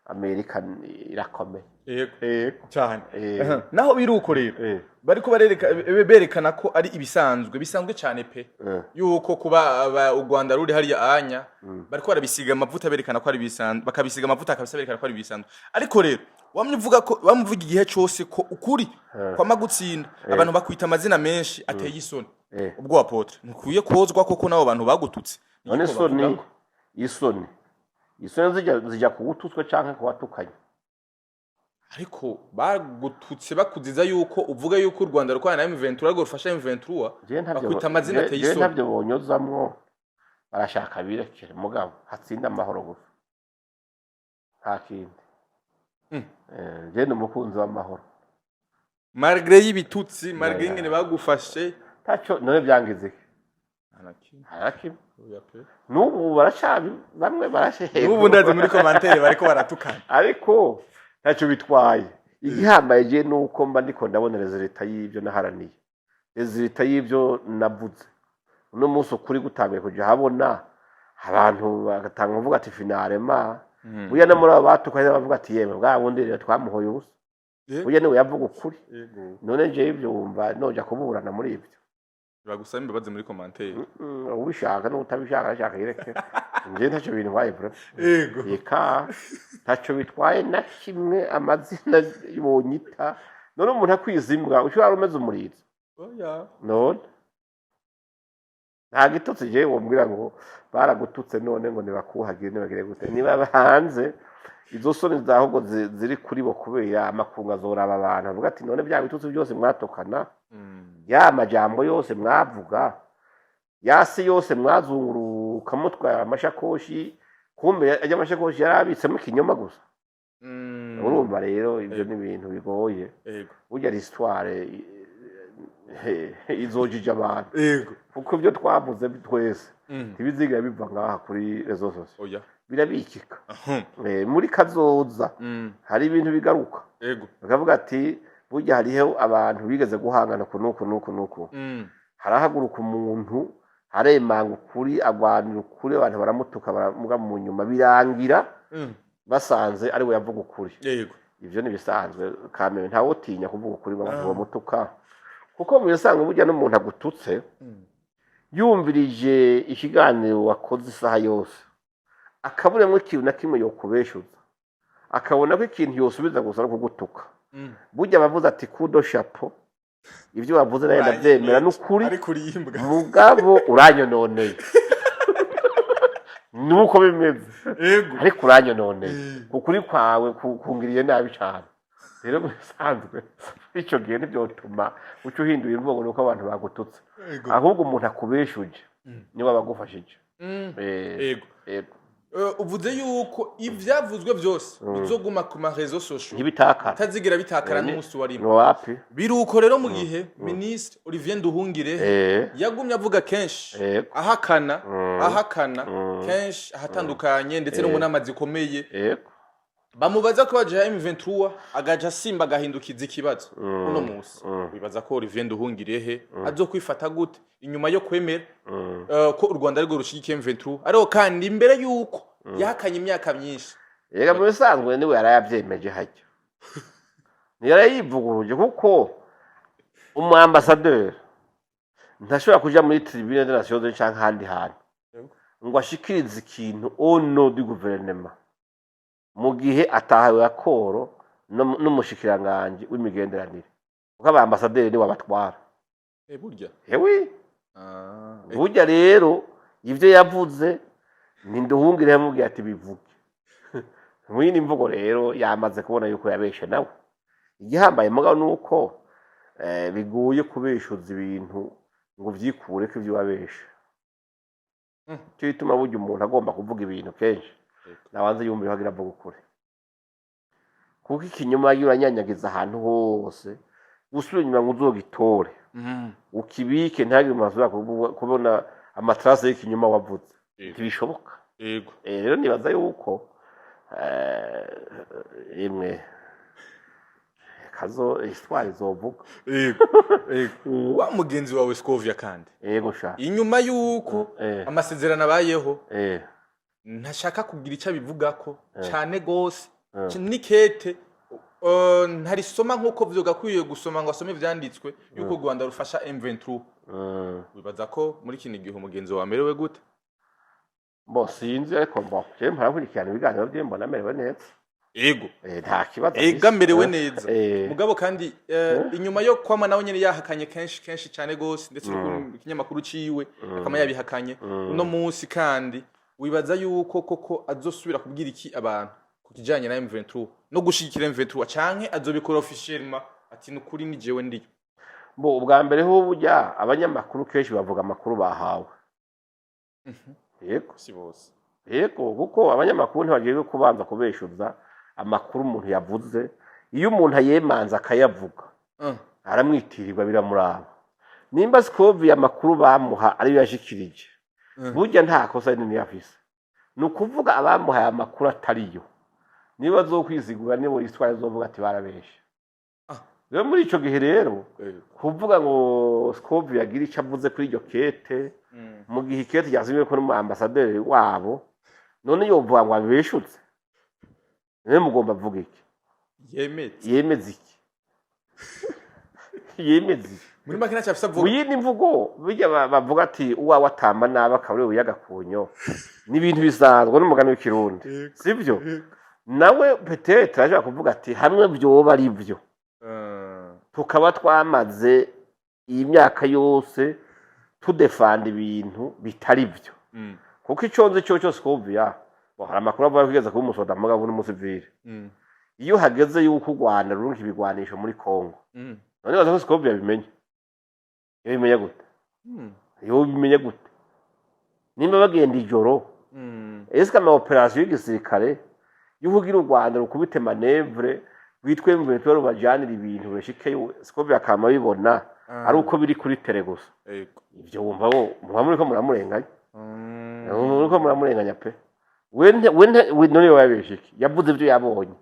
Amerika irakomeye
Yego. Cyane. Naho biruko rero bariko berekana ko ari bisanzwe cyane pe yuko kuba u Rwanda ruri hariya anya bariko barabisiga amavuta berekana ko ari bisanzwe bakabisiga amavuta akabisa berekana ko ari bisanzwe ariko rero wamuvuga igihe cyose ko ukuri kwama gutsinda abantu bakwita amazina menshi ateye isoni ubwo apotre nkuye kozwa koko nabo bantu bagututse
none isoni zijya kugututswe canke kubatukanya
ariko bagututse bakuziza yuko uvuga yuko u Rwanda rukwana na M23 rwo rufasha M23 bakwita amazina ateye isoni
ntabyo bonyozamwo barashaka birekere mugabo hatsinda amahoro gusa nta kindi umukunzi w'amahoro
malgré y'ibitutsi malgré ingene bagufashe
taco none byangize haraki n'ubu barashabi bamwe barashehe
n'ubu ndazi muri commentaire bariko baratukana
ariko taco bitwaye igihambaye je nuko mba ndiko ndabona resultat y'ivyo naharaniye resultat y'ivyo navuze uno munsi ukuri gutangiye kuja habona abantu bagatanga uvuga ati finalema buya no muri abatukanye bavuga ati yeme bwa bundi rero twamuhoye ubusa buya niwe yavuga ukuri none je ivyo wumva noja kuburana muri ivyo
bagusaba imbabazi muri commentaire
ubishaka no utabishaka ashaka yereke nje ntaco bintu baye bro eka ntaco bitwaye na kimwe amazina yibonyita none umuntu akwizimbwa ushobora umeze umurizo none nta gitutsi je wombwira ngo baragututse none ngo nibakuhagire nibagire gute niba hanze izo soni zahubwo ziri kuri bo kubera amakunga zoraba abantu avuga ati none bya bitutsi byose mwatokana ya majambo yose mwavuga yasi yose mwazunguruka mutwara amashakoshi kumbe ajya amashakoshi yarabitsemo ikinyoma gusa urumva rero ibyo ni ibintu bigoye burya l'histoire izojije abantu
yego
kuko ibyo twavuze twese ntibizigera biva ngaha kuri rezo sosiyo
oya
birabikika muri kazoza hari ibintu bigaruka
yego
bakavuga ati burya hariho abantu bigeze guhangana nuku harahaguruka umuntu haremanga ukuri agwanira ukuri abantu baramutuka baramuga mu nyuma birangira basanze ari we yavuga ukuri
yego
ivyo ni bisanzwe kamere ntawe utinya kuvuga ukuri ngo bamutuka kuko mu bisanzwe burya n'umuntu agututse yumvirije ikiganiro wakoze isaha yose akaburemwo ikintu na kimwe yokubeshuza akabona ko ikintu yosubiza gusa no kugutuka burya bavuze ati kudo chapeau ibyo bavuze nayo ndabyemera n'ukuri mugabo uranyononeye nuko bimeze ariko uranyononeye ukuri kwawe kungiriye nabi cyane rero bisanzwe icyo gihe ntibyotuma uca uhindura imvugo nuko abantu bagututse ahubwo umuntu akubeshuje niwe abagufashije
yego uvuze yuko ivyavuzwe byose bizoguma ku marezo social
ntibitakara
tazigira bitakara n'umunsi wa rimwe
wapi
biruko rero mu gihe ministre Olivier Nduhungire yagumye avuga kenshi ahakana kenshi ahatandukanye ndetse no mu nama zikomeye bamubaza ko baje M23 agaja simba gahindukiza ikibazo uno munsi bibaza ko Olivier Nduhungire he azokwifata gute inyuma yo kwemera ko u Rwanda ariko rushigikiye M23 ariko kandi imbere yuko yakanye imyaka myinshi
yega mu bisanzwe niwe yarayavyemeje hajya ni yarayivuguruje kuko umwambasaderi ntashobora kuja muri tribune de nations canke handi hantu ngo ashikirize ikintu au nom du gouvernement mu gihe atahawe akoro n'umushikiranganje w'imigenderanire kuko abambasaderi ni wabatwara
burya
hewe burya rero ivyo yavuze ni Nduhungire yamubwiye ati bivuge mwini mvugo rero yamaze kubona yuko yabeshe nawe igihambaye mugabo nuko biguye kubeshuza ibintu ngo vyikure ko ivyo wabeshe cyo bituma burya umuntu agomba kuvuga ibintu kenshi nabanze yumvira hagira avuga ukuri kuko ikinyuma yuranyanyagiza ahantu hose gusubira inyuma ngo uzogitore ukibike ntagire umuntu kubona amatrase y'ikinyuma wavuze ntibishoboka
yego
rero nibaza yuko imwe kazo histoire zovuga
yego wa mugenzi wawe Scovia kandi
yego sha
inyuma yuko amasezerano abayeho ntashaka kugira icyo bivuga ko cyane gose nikete ntarisoma nkuko vyoga kwiye gusoma ngo asome vyanditswe yuko Rwanda rufasha M23 wibaza ko muri kino gihe umugenzi wa merewe gute
sinzi ariko mbakje mparakurikirana ibiganiro bye mbona merewe neza
yego
nta kibazo
merewe neza mugabo kandi inyuma yo kwama nawe nyene yahakanye kenshi cyane gose ndetse no kinyamakuru ciwe akama yabihakanye uno munsi kandi wibaza yuko koko azosubira kubwira iki abantu kukijanye na M23 no gushigikira M23 canke azobikora officiellement ati nukuri ni jewe ndiyo
ubwa mbere ho burya abanyamakuru kenshi bavuga amakuru bahawe yego
si bose
yego kuko abanyamakuru ntibagiye kubanza kubeshuza amakuru umuntu yavuze iyo umuntu ayemanza akayavuga aramwitirirwa biramuraba nimba Scovia amakuru bamuha ari yashikirije burya nta kosa nini yafise nukuvuga abamuhaye amakuru atariyo niba zo kwizigura nibo histoire zovuga ati barabeshe rero muri ico gihe rero kuvuga ngo Scovia yagira icyo avuze kuri iryo kete mu gihe kete yazimwe ko n'ambasaderi wabo none yovuga ngo abeshutse ne mugomba vuga iki yemeze iki yemeze
muri makina cyafisa vuga
uyindi mvugo bijya bavuga ati uwa watamba naba kabure uyaga kunyo ni ibintu bisanzwe n'umugani w'ikirundi sivyo nawe peut-être aje kuvuga ati hamwe byoba ari byo tukaba twamaze iyi myaka yose tudefanda ibintu bitari byo kuko iconze cyo cyose Scovia hari amakuru avuga kugeza ku musoda mugabo n'umusivile iyo hageze yuko Rwanda runki bigwanisho muri Kongo none baza ko Scovia bimenye bimenya gute yo bimenye gute nimba bagenda ijoro ese kama operation y'igisirikare yuvugira u Rwanda rukubite manevre witwe M23 rubajanira ibintu bashikeyo siko byakama bibona ari uko biri kuri tele gusa
yego
ivyo wumva wo muba muriko muramurenganya muriko muramurenganya pe we none wabeshiki yavuze ivyo yabonye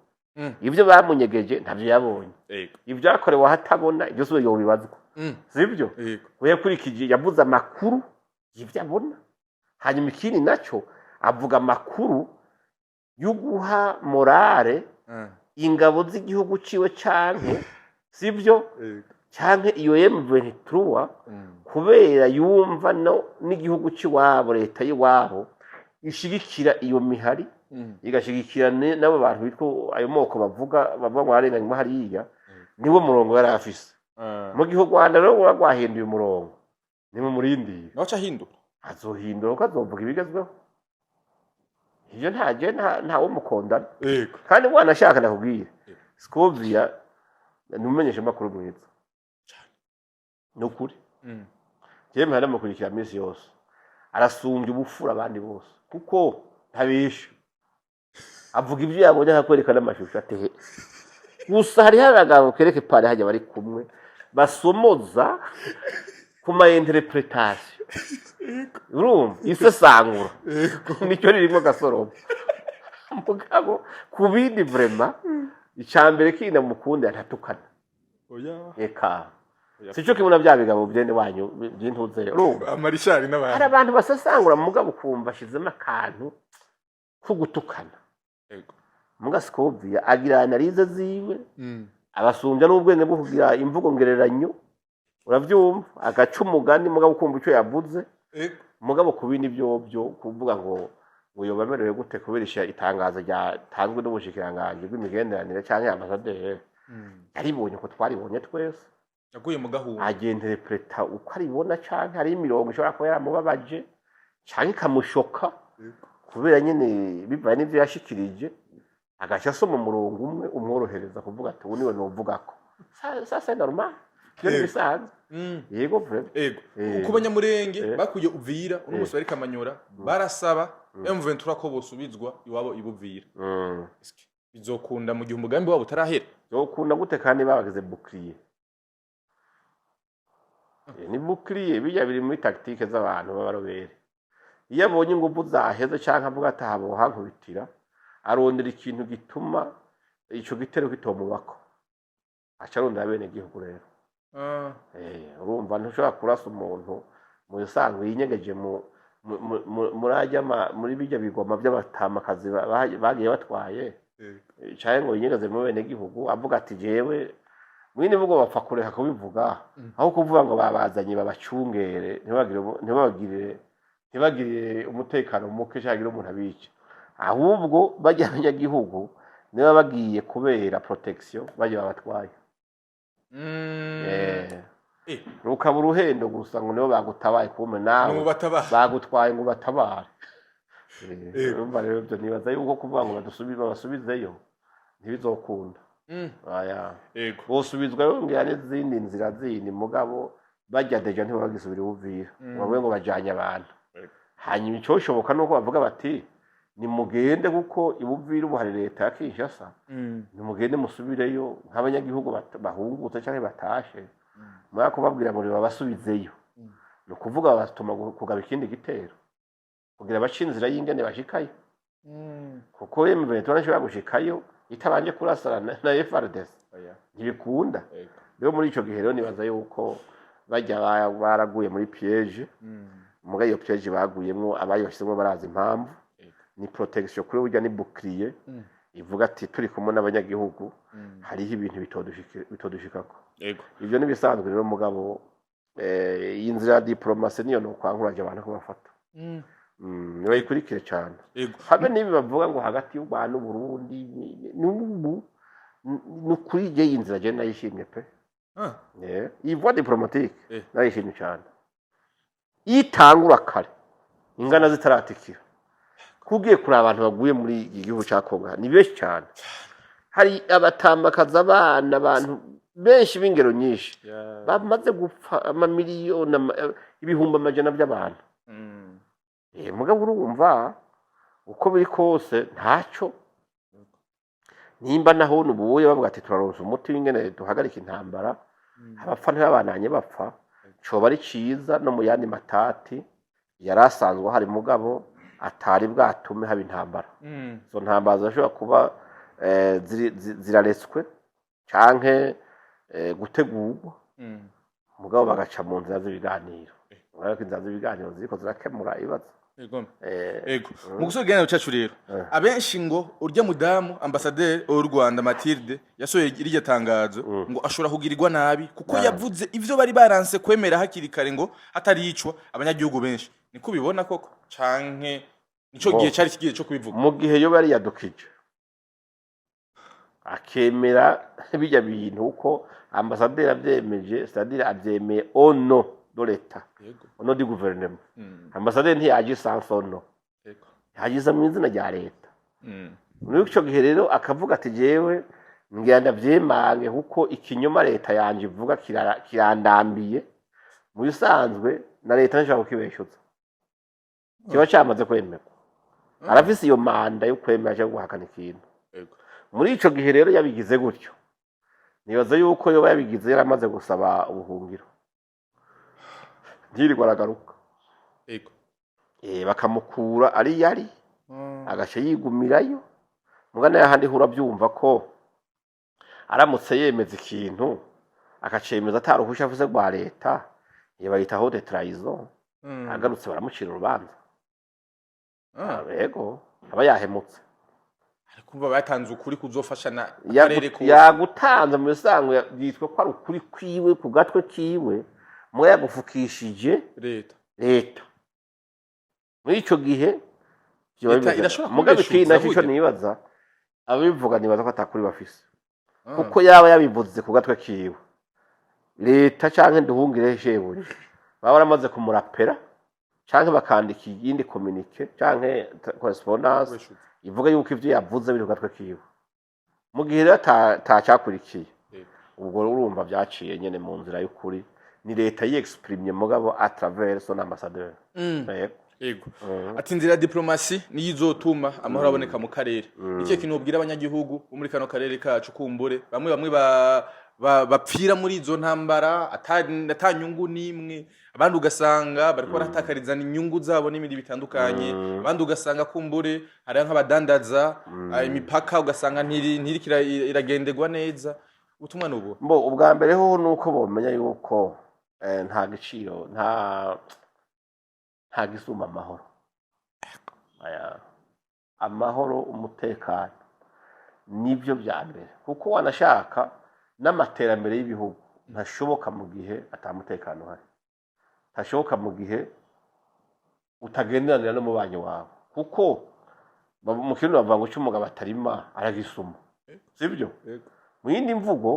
ivyo bamunyegeje ntavyo yabonye
yego
ivyo yakorewe ahatabona ivyo so yobibazwa sivyo
yego
we yakurikije yavuze amakuru y'ivyo abona hanyuma ikindi naco avuga amakuru yo guha morale ingabo z'igihugu ciwe canke sivyo canke iyo M23 kubera yumva no n'igihugu ciwabo leta yiwabo ishigikira iyo mihari igashigikira nabo bantu bitwa ayo moko bavuga ngo arenganywa hariya niwo murongo yari afise mu gihugu Rwanda rero rwahinduye umurongo ni mu murindiye
naca hindura
azohindura ko azovuga ibigezweho iyo nta wo mukondana
yego
kandi wanashaka nakubwira Scovia numenyesha makuru mwiza nukuri jemwe hana mukurikira misi yose arasumbye ubufura abandi bose kuko ntabisha avuga ibyo yabonye akakwerekana amashusho atehe gusa hari haragabo kereke pare hajya bari kumwe basomoza ku ma interpretation urumva isesangura nicyo ririmo gasorobo mugabo kubindi vraiment icambere kina mukunde atatukana
oya
eka sico kimuna bya bigabo byene wanyu byintuze urumva
amarishari n'abantu
hari abantu basesangura mugabo kumva shizemo akantu ko gutukana
yego
muga Scovia agira analize ziwe abasumbya n'ubwenge bwo kugira imvugo ngereranyo uravyumva agaca umugani mugabo kumva ico yavuze mugabo kubindi byo kuvuga ngo yobamerewe gute kubirisha itangazo rya tanzwe n'ubushikiranganje bw'imigenderanire canke ambasaderi yaribonye ko twaribonye twese
yaguye mu gahunda
agenterpreta uko aribona canke hari imirongo ishobora kuba yaramubabaje canke kamushoka kubera nyene bivaye n'ivyo yashikirije agaca asoma umurongo umwe umworohereza kuvuga ati ubu niwe novugako ça normal byo bisanzwe yego vraiment
yego uko banyamurenge bakuye uvira urumusore bari kamanyura barasaba M23 ko bosubizwa iwabo ibuvira bizokunda mu gihe umugambi wabo utarahera
bizokunda gute kandi babagize bouclier ni bouclier bijya biri muri tactique z'abantu b'abarobere iyo abonye ingufu zaheze canke avuga ati habo hankubitira arondera ikintu gituma ico gitero kitomubako aca arondera bene gihugu rero urumva ntushobora kurasa umuntu mu bisanzwe yinyegeje muri bijya bigoma by'abatamakazi bagiye batwaye canke ngo yinyegeze mu bene gihugu avuga ati jewe mwini vugo bapfa kureka kubivuga aho kuvuga ngo babazanye babacungere ntibagirire umutekano muke cyangwa umuntu abice ahubwo bajya abanyagihugu niba bagiye kubera protection bajya babatwaye rukaba uruhendo gusa ngo nibo bagutabaye kume nawe bagutwaye ngo batabare urumva rero byo nibaza yuko kuvuga ngo basubizeyo ntibizokunda
yego
bosubizwa rero ngira n'izindi nzira zindi mugabo bajya deja ntibagisubira ubuvira bavuga ngo bajanye abantu hanyuma icoshoboka nuko bavuga bati nimugende kuko ibuvira ubu hari leta ya Kinshasa nimugende musubireyo nk'abanyagihugu bahungutse canke batashe mwaka kubabwira ngo babasubizeyo no kuvuga batuma kugaba ikindi gitero kugira bace inzira y'ingene bashikayo kuko M23 nashobora gushikayo itabanje kurasana na FARDC ntibikunda rero muri ico gihe rero nibaza yuko bajya baraguye muri piège muga iyo piège baguyemwo abayoshyizemo barazi impamvu ni protection kuri burya ni bouclier ivuga ati turi kumwe n'abanyagihugu hariho ibintu bitodushikako
yego
ivyo nibisanzwe rero mugabo inzira ya diplomasi niyo no kwankuraje abantu ko bafata niwe ikurikire cyane habe nibi bavuga ngo hagati y'u Rwanda n'u Burundi n'ubu n'ukuri je inzira je nayishimye pe iyi voie diplomatique nayishimye cyane itangura kare ingana zitaratikira kugiye kuri abantu baguye muri iki gihugu cya Kongo ni benshi cyane hari abatambakaza abana abantu benshi b'ingero nyinshi bamaze gupfa amamiliyoni ibihumbi amajana by'abantu mugabo urumva uko biri kose ntacyo nimba naho nubuye bavuga ati turaronsa umuti w'ingene duhagarika intambara abapfa ntibabananye bapfa coba ari ciza no mu yandi matati yari asanzwe hari mugabo atari bwatume haba intambara izo ntambara zishobora kuba ziraretswe canke gutegurwa mugabo bagaca mu nzira z'ibiganiro ariko inzira z'ibiganiro ziriko zirakemura ibibazo
ego mu gusoza ikiganiro cacu rero abenshi ngo urya mudamu ambasaderi w'u Rwanda Mathilde yasohoye iryo tangazo ngo ashobora kugirirwa nabi kuko yavuze ivyo bari baranse kwemera hakiri kare ngo hataricwa abanyagihugu benshi niko ubibona koko canke nico gihe cari kigiye cyo kubivuga
mu gihe yo bari yadukije akemera bijya bintu uko ambasaderi avyemeje c'est-à-dire avyemeye ono do leta ono di gouvernement ambasaderi ntiyaje sans ono yagize mu izina rya leta muri ico gihe rero akavuga ati jewe ngenda vyemange kuko ikinyoma leta yanje ivuga kirandambiye mu bisanzwe na leta nshaka kukibeshuza kiba cyamaze kwemerwa arafise iyo manda yo kwemera cyo guhakana ikintu muri ico gihe rero yabigize gutyo nibaza yuko yoba yabigize yaramaze gusaba ubuhungiro ntirirwa aragaruka bakamukura ari yari agace yigumirayo mugana yahandi hura byumva ko aramutse yemeza ikintu akacemeza ataruhusha avuze rwa leta yabayitaho de trahison agarutse baramucira urubanza yego aba yahemutse
kumva batanze ukuri kuzofasha na karere ko
yagutanze mu bisango yitwa ko ari ukuri kwiwe ku gatwe kiwe mwe yagufukishije leta muri ico gihe mugabe kina cyo nibaza abivuga nibaza ko atakuri bafise kuko yaba yabivuze ku gatwe kiwe leta canke nduhungire shebuye baba baramaze kumurapera canke bakandika iyindi communique canke correspondance ivuga yuko ivyo yavuze biri ku gatwe kiwe mu gihe rero atacakurikiye ubwo urumva byaciye nyene mu nzira y'ukuri ni leta yexprime mugabo à travers son ambassadeur
yego ati inzira ya diplomasi niyo izotuma amahoro aboneka mu karere icyo kintu ubwira abanyagihugu bo muri kano karere kacu kumbure bamwe bapfira muri izo ntambara atanyungu nimwe abandi ugasanga bariko baratakarizana inyungu zabo n'ibindi bitandukanye abandi ugasanga kumbure hari nk'abadandaza imipaka ugasanga ntirikira iragenderwa neza ubutumwa nubo
ubwa mbere ho nuko bomenya yuko nta giciro nta gisuma amahoro amahoro umutekano nibyo bya mbere kuko wanashaka n'amaterambere y'ibihugu ntashoboka mu gihe atamutekano hari ntashoboka mu gihe utagenderanira n'umubanyi wawe kuko mu kintu bavuga ngo cy'umugabo atarima aragisuma sibyo mu yindi mvugo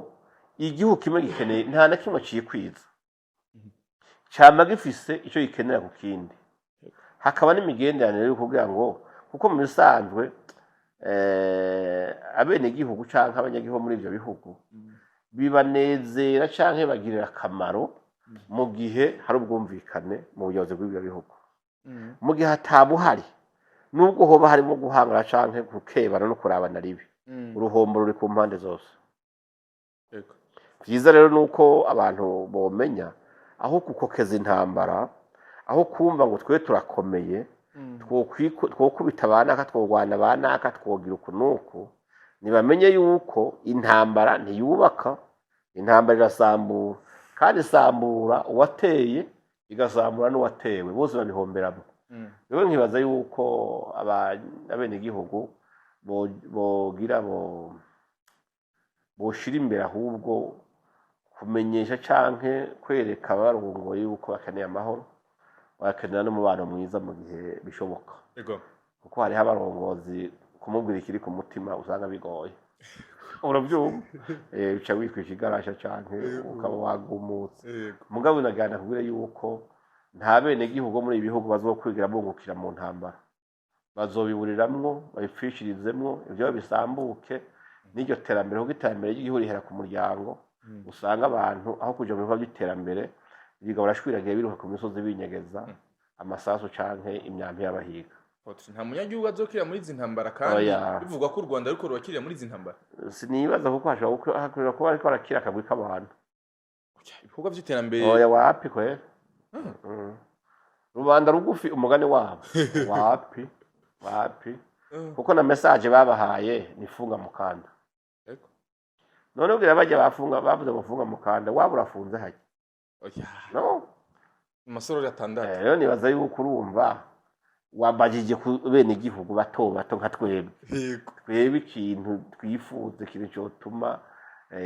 igihugu kimwe gikeneye nta na kimwe cikwiza cyama gifise icyo gikenera ku kindi hakaba n'imigenderanire yo kugira ngo kuko mu bisanzwe abene gihugu canke abanyagihugu muri ivyo bihugu bibanezera canke bagirira akamaro mu gihe hari ubwumvikane mu buyobozi bw'ibyo bihugu mu gihe hatabuhari nubwo hoba harimo guhangana canke gukebana no kurabana ribi uruhombo ruri ku mpande zose vyiza rero nuko abantu bomenya aho kukokeza intambara aho kumva ngo twe turakomeye twokubita abanaka twogwana abanaka twogira ukunuku nibamenye yuko intambara ntiyubaka intambara irasambura kandi isambura uwateye igasambura n'uwatewe bose babihomberamo rero nkibaza yuko abenegihugu bogira boshira imbere ahubwo kumenyesha canke kwereka abarongoye yuko bakeneye amahoro bagakenera n'umubano mwiza mu gihe bishoboka kuko hariho abarongozi kumubwira ikiri ku mutima usanga bigoye urabyumva uca wikwisha igarasha canke ukaba wagumutse mugabo nagana kubwira yuko nta bene gihugu muri ibihugu bazokwigira bungukira mu ntambara bazobiburiramwo babipfishirizemwo ivyo bisambuke n'iryo terambere kuko iterambere ry'igihugu rihera ku muryango usanga abantu aho kuja mu bikorwa by'iterambere biga barashwiragiye biruka ku misozi binyegeza amasasu canke imyambi y'abahiga
nta munyagihugu azokira muri izi ntambara kandi
Oya.
bivugwa ko u Rwanda ariko rubakiriye muri izi ntambara
sinibaza kuko hashobora kuba ariko arakira akagwi k'abantu
ibikorwa by'iterambere
oya wapi kwera rubanda rugufi umugani wabo wapi kuko na message babahaye nifunga mukanda none ubwira bajya bavuze gufunga mukanda waba urafunze haje
oya
no
amasoro atandatu
rero nibaza yuko urumva wabajije ku bene igihugu bato nka twebwe ikintu twifuza ikintu cyotuma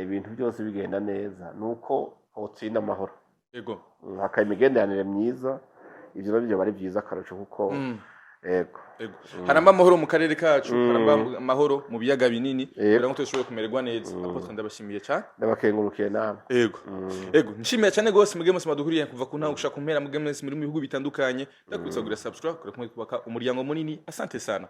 ibintu byose bigenda neza nuko hotsinda amahoro
yego
hakaba imigenderanire myiza ivyo nabyo bari byiza akarusho kuko yego
haramba amahoro mu karere kacu haramba amahoro mu biyaga binini kugira ngo tweshoboye kumererwa neza apotre ndabashimiye cyane
ndabakengurukiye namwe
yego nshimiye cyane gose muge mwese maduhuriye kuva ku ntaho gushaka kumpera muge mwese muri mu bihugu bitandukanye ndakubitsa kugira subscribe kugira kubaka umuryango munini asante sana